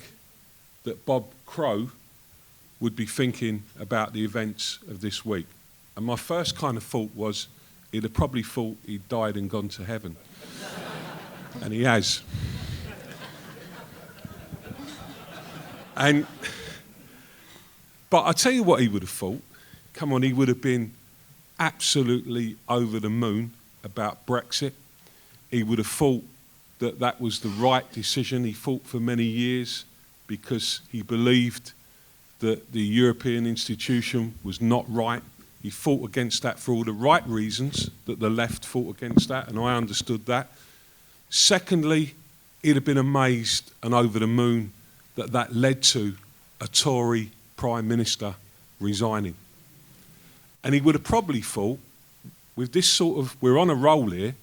that Bob Crow would be thinking about the events of this week? And my first kind of thought was, he'd have probably thought he'd died and gone to heaven. And he has. But I tell you what he would have thought. Come on, he would have been absolutely over the moon about Brexit. He would have thought that that was the right decision. He fought for many years because he believed that the European institution was not right. He fought against that for all the right reasons that the left fought against that, and I understood that. Secondly, he'd have been amazed and over the moon that that led to a Tory Prime Minister resigning. And he would have probably thought, with this sort of, we're on a roll here,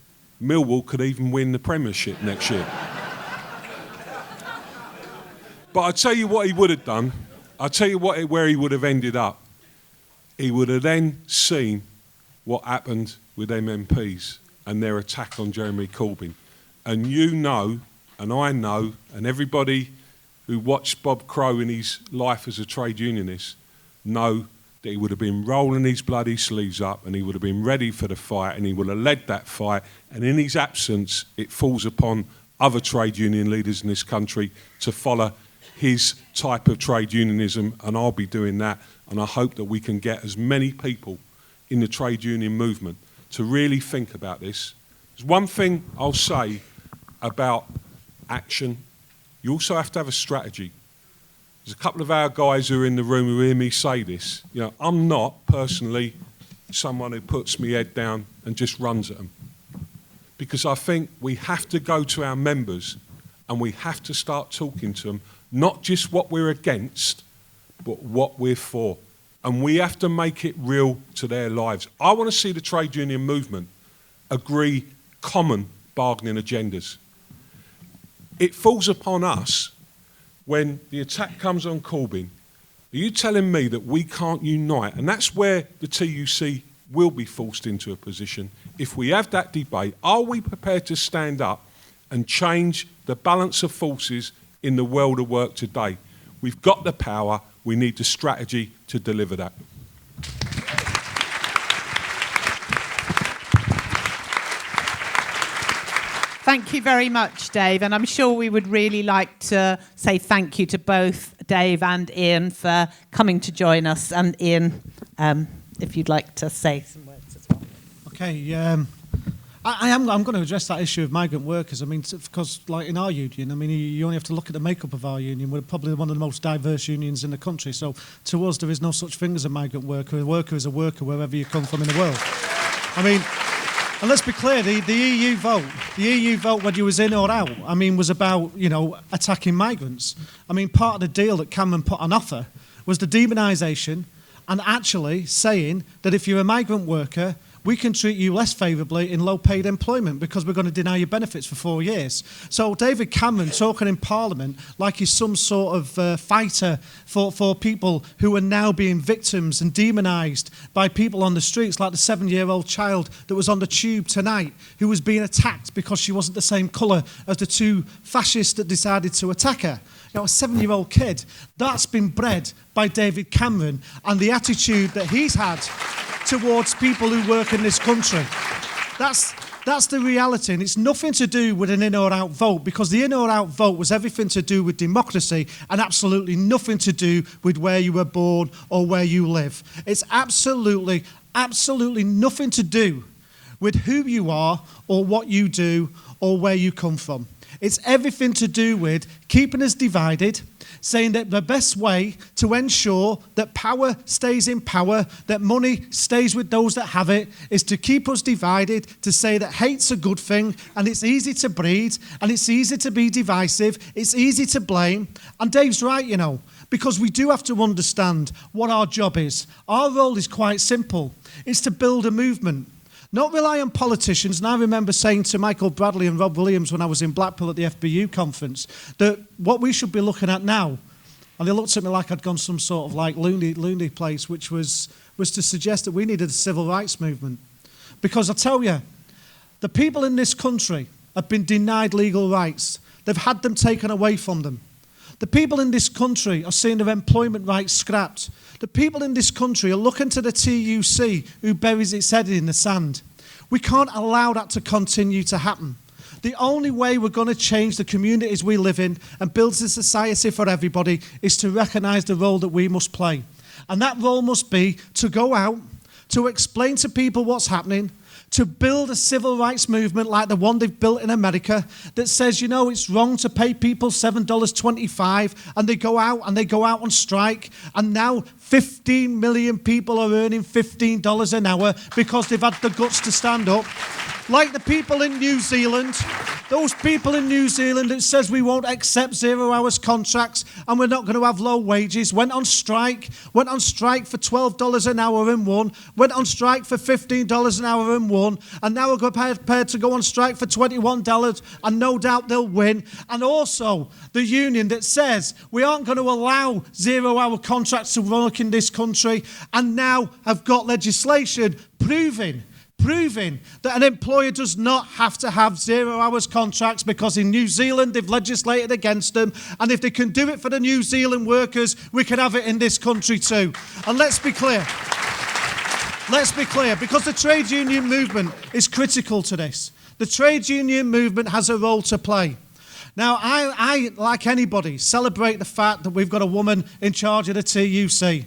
Millwall could even win the Premiership next year. But I'll tell you what he would have done. I'll tell you where he would have ended up. He would have then seen what happened with them MPs and their attack on Jeremy Corbyn. And you know, and I know, and everybody who watched Bob Crow in his life as a trade unionist know that he would have been rolling his bloody sleeves up, and he would have been ready for the fight, and he would have led that fight. And in his absence, it falls upon other trade union leaders in this country to follow his type of trade unionism, and I'll be doing that. And I hope that we can get as many people in the trade union movement to really think about this. There's one thing I'll say about action. You also have to have a strategy. There's a couple of our guys who are in the room who hear me say this. You know, I'm not personally someone who puts my head down and just runs at them. Because I think we have to go to our members and we have to start talking to them, not just what we're against, but what we're for. And we have to make it real to their lives. I want to see the trade union movement agree common bargaining agendas. It falls upon us when the attack comes on Corbyn. Are you telling me that we can't unite? And that's where the TUC will be forced into a position. If we have that debate, are we prepared to stand up and change the balance of forces in the world of work today? We've got the power. We need the strategy to deliver that. Thank you very much, Dave. And I'm sure we would really like to say thank you to both Dave and Ian for coming to join us. And Ian, if you'd like to say some words as well. Okay, I'm going to address that issue of migrant workers. I mean, because like in our union, I mean, you only have to look at the makeup of our union. We're probably one of the most diverse unions in the country. So to us, there is no such thing as a migrant worker. A worker is a worker wherever you come from in the world. I mean, and let's be clear, the EU vote, whether you was in or out, I mean, was about, attacking migrants. I mean, part of the deal that Cameron put on offer was the demonisation and actually saying that if you're a migrant worker, we can treat you less favourably in low-paid employment because we're going to deny you benefits for 4 years. So David Cameron talking in Parliament like he's some sort of fighter for people who are now being victims and demonised by people on the streets, like the 7-year-old child that was on the tube tonight who was being attacked because she wasn't the same colour as the two fascists that decided to attack her. A 7-year-old kid, that's been bred by David Cameron and the attitude that he's had towards people who work in this country. That's the reality, and it's nothing to do with an in or out vote, because the in or out vote was everything to do with democracy and absolutely nothing to do with where you were born or where you live. It's absolutely nothing to do with who you are or what you do or where you come from. It's everything to do with keeping us divided, saying that the best way to ensure that power stays in power, that money stays with those that have it, is to keep us divided, to say that hate's a good thing, and it's easy to breed, and it's easy to be divisive, it's easy to blame. And Dave's right, because we do have to understand what our job is. Our role is quite simple. It's to build a movement. Not rely on politicians. And I remember saying to Michael Bradley and Rob Williams when I was in Blackpool at the FBU conference that what we should be looking at now, and they looked at me like I'd gone some sort of like loony place, which was to suggest that we needed a civil rights movement. Because I tell you, the people in this country have been denied legal rights. They've had them taken away from them. The people in this country are seeing their employment rights scrapped. The people in this country are looking to the TUC who buries its head in the sand. We can't allow that to continue to happen. The only way we're going to change the communities we live in and build a society for everybody is to recognise the role that we must play. And that role must be to go out, to explain to people what's happening, to build a civil rights movement like the one they've built in America that says, it's wrong to pay people $7.25, and they go out on strike, and now 15 million people are earning $15 an hour because they've had the guts to stand up. Like the people in New Zealand, those people in New Zealand that says we won't accept 0 hours contracts and we're not going to have low wages, went on strike for $12 an hour and won, went on strike for $15 an hour and won, and now are prepared to go on strike for $21 and no doubt they'll win. And also the union that says we aren't going to allow 0 hour contracts to work in this country, and now have got legislation proving that an employer does not have to have 0 hours contracts, because in New Zealand they've legislated against them, and if they can do it for the New Zealand workers, we can have it in this country too. And let's be clear, because the trade union movement is critical to this. The trade union movement has a role to play. Now, I like anybody, celebrate the fact that we've got a woman in charge of the TUC.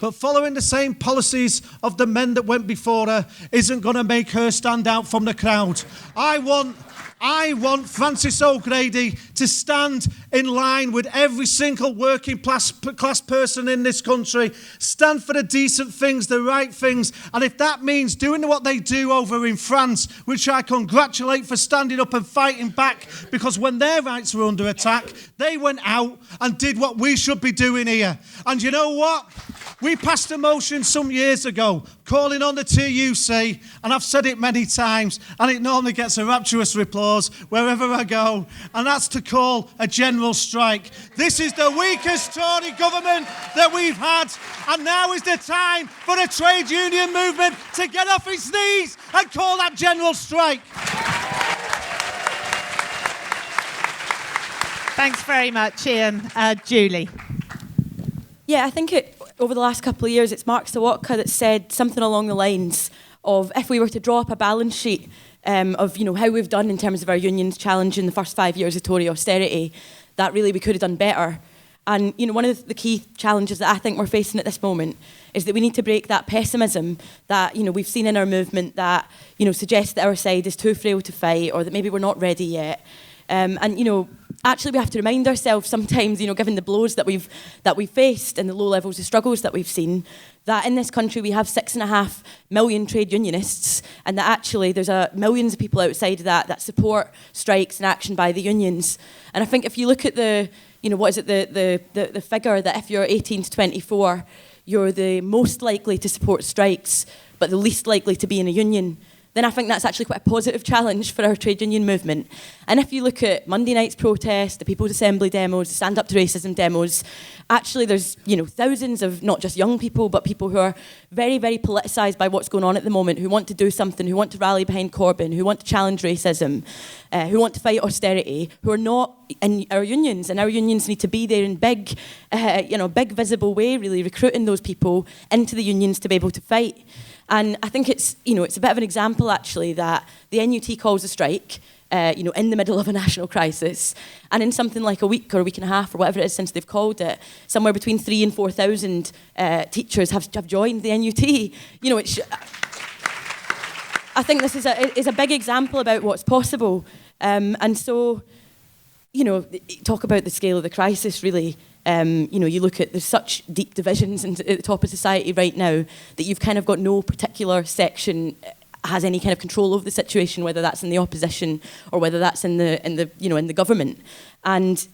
But following the same policies of the men that went before her isn't going to make her stand out from the crowd. I want Frances O'Grady to stand in line with every single working class person in this country, stand for the decent things, the right things, and if that means doing what they do over in France, which I congratulate for standing up and fighting back, because when their rights were under attack, they went out and did what we should be doing here. And you know what? We passed a motion some years ago calling on the TUC, and I've said it many times, and it normally gets a rapturous applause wherever I go, and that's to call a general strike. This is the weakest Tory government that we've had, and now is the time for the trade union movement to get off its knees and call that general strike. Thanks very much, Ian. Julie. Yeah, I think over the last couple of years, it's Mark Sawatka that said something along the lines of, if we were to draw up a balance sheet of how we've done in terms of our unions challenge in the first 5 years of Tory austerity, that really we could have done better. And one of the key challenges that I think we're facing at this moment is that we need to break that pessimism that we've seen in our movement that suggests that our side is too frail to fight, or that maybe we're not ready yet. Actually we have to remind ourselves sometimes, given the blows that we've faced and the low levels of struggles that we've seen, that in this country we have 6.5 million trade unionists, and that actually there's millions of people outside of that support strikes and action by the unions. And I think if you look at the figure that if you're 18 to 24, you're the most likely to support strikes, but the least likely to be in a union, then I think that's actually quite a positive challenge for our trade union movement. And if you look at Monday night's protest, the People's Assembly demos, the Stand Up to Racism demos, actually there's thousands of not just young people, but people who are very, very politicised by what's going on at the moment, who want to do something, who want to rally behind Corbyn, who want to challenge racism, who want to fight austerity, who are not in our unions, and our unions need to be there in big visible way, really recruiting those people into the unions to be able to fight. And I think it's a bit of an example actually that the NUT calls a strike, in the middle of a national crisis, and in something like a week or a week and a half or whatever it is since they've called it, somewhere between 3,000 and 4,000 teachers have joined the NUT. I think this is a big example about what's possible, and so talk about the scale of the crisis really. You look at, there's such deep divisions at the top of society right now that you've kind of got no particular section has any kind of control over the situation, whether that's in the opposition or whether that's in the government. And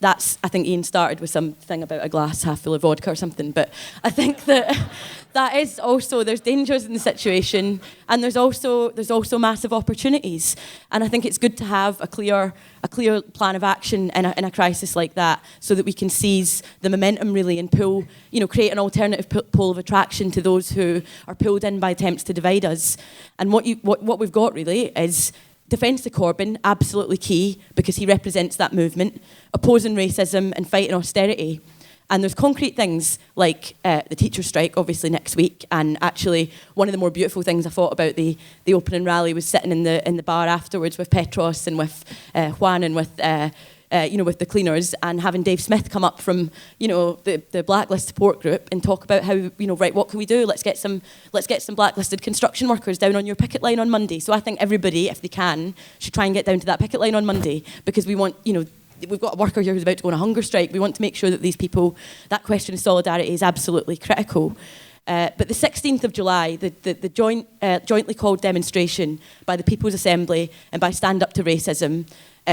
that's, I think Ian started with something about a glass half full of vodka or something, but I think that is also, there's dangers in the situation, and there's also massive opportunities. And I think it's good to have a clear plan of action in a crisis like that, so that we can seize the momentum really and create an alternative pole of attraction to those who are pulled in by attempts to divide us. And what we've got really is defence of Corbyn, absolutely key, because he represents that movement, opposing racism and fighting austerity. And there's concrete things like the teacher strike, obviously, next week. And actually, one of the more beautiful things I thought about the opening rally was sitting in the bar afterwards with Petros and with Juan and with the cleaners, and having Dave Smith come up from the blacklist support group and talk about how right, what can we do? Let's get some blacklisted construction workers down on your picket line on Monday. So I think everybody, if they can, should try and get down to that picket line on Monday, because we want we've got a worker here who's about to go on a hunger strike. We want to make sure that these people, that question of solidarity is absolutely critical. But the 16th of July, the jointly called demonstration by the People's Assembly and by Stand Up to Racism,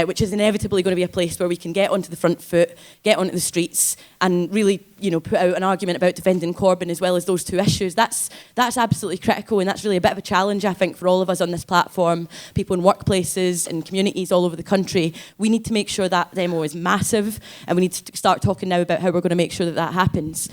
which is inevitably going to be a place where we can get onto the front foot, get onto the streets, and really, put out an argument about defending Corbyn as well as those two issues. That's absolutely critical, and that's really a bit of a challenge, I think, for all of us on this platform, people in workplaces and communities all over the country. We need to make sure that demo is massive, and we need to start talking now about how we're going to make sure that happens.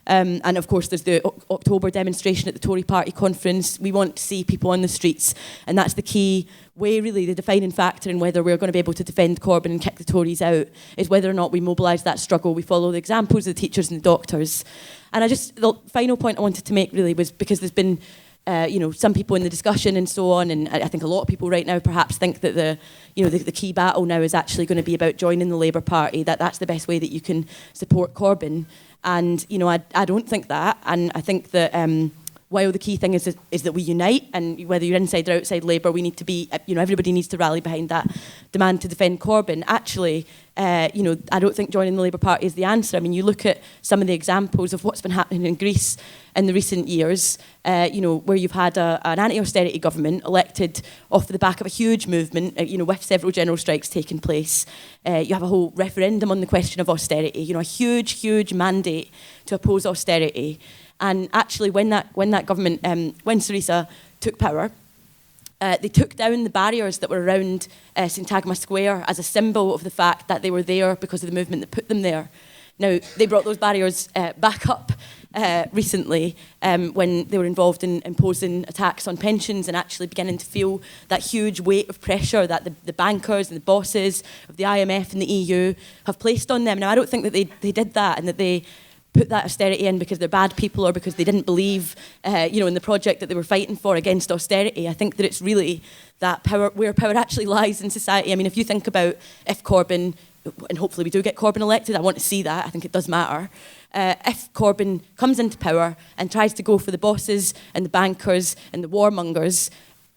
And of course, there's the October demonstration at the Tory Party conference. We want to see people on the streets, and that's the key way, really, the defining factor in whether we're going to be able to defend Corbyn and kick the Tories out, is whether or not we mobilise that struggle, we follow the examples of the teachers and the doctors. And the final point I wanted to make really was, because there's been some people in the discussion and so on, and I think a lot of people right now perhaps think that the key battle now is actually going to be about joining the Labour Party, that's the best way that you can support Corbyn. And I don't think that, and I think that while the key thing is that we unite, and whether you're inside or outside Labour, we need to be, everybody needs to rally behind that demand to defend Corbyn. Actually, I don't think joining the Labour Party is the answer. I mean, you look at some of the examples of what's been happening in Greece in the recent years, where you've had an anti-austerity government elected off the back of a huge movement, with several general strikes taking place. You have a whole referendum on the question of austerity, a huge, huge mandate to oppose austerity. And actually, when that government, when Syriza took power, they took down the barriers that were around Syntagma Square as a symbol of the fact that they were there because of the movement that put them there. Now, they brought those barriers back up recently when they were involved in imposing attacks on pensions and actually beginning to feel that huge weight of pressure that the bankers and the bosses of the IMF and the EU have placed on them. Now, I don't think that they did that, and that they put that austerity in because they're bad people or because they didn't believe, in the project that they were fighting for against austerity. I think that it's really that power, where power actually lies in society. I mean, if you think about if Corbyn, and hopefully we do get Corbyn elected, I want to see that, I think it does matter. If Corbyn comes into power and tries to go for the bosses and the bankers and the warmongers,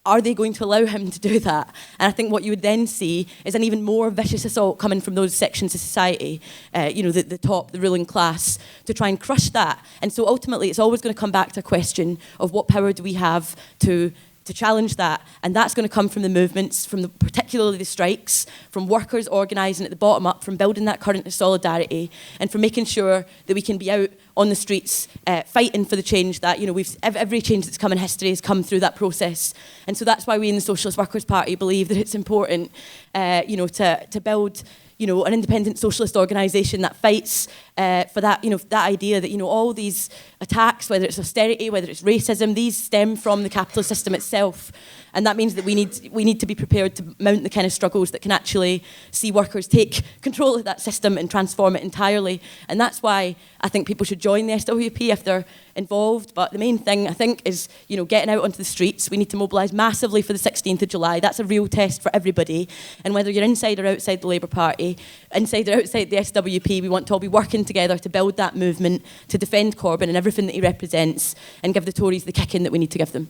are they going to allow him to do that? And I think what you would then see is an even more vicious assault coming from those sections of society, the top, the ruling class, to try and crush that. And so ultimately, it's always going to come back to a question of what power do we have to challenge that. And that's going to come from the movements, particularly the strikes, from workers organising at the bottom up, from building that current of solidarity, and from making sure that we can be out on the streets fighting for the change that, every change that's come in history has come through that process. And so that's why we in the Socialist Workers Party believe that it's important, to build an independent socialist organisation that fights for that, that idea that, all these attacks, whether it's austerity, whether it's racism, these stem from the capitalist system itself. And that means that we need to be prepared to mount the kind of struggles that can actually see workers take control of that system and transform it entirely. And that's why I think people should join the SWP if they're involved. But the main thing, I think, is, getting out onto the streets. We need to mobilise massively for the 16th of July. That's a real test for everybody. And whether you're inside or outside the Labour Party, inside or outside the SWP, we want to all be working together to build that movement, to defend Corbyn and everything that he represents, and give the Tories the kicking that we need to give them.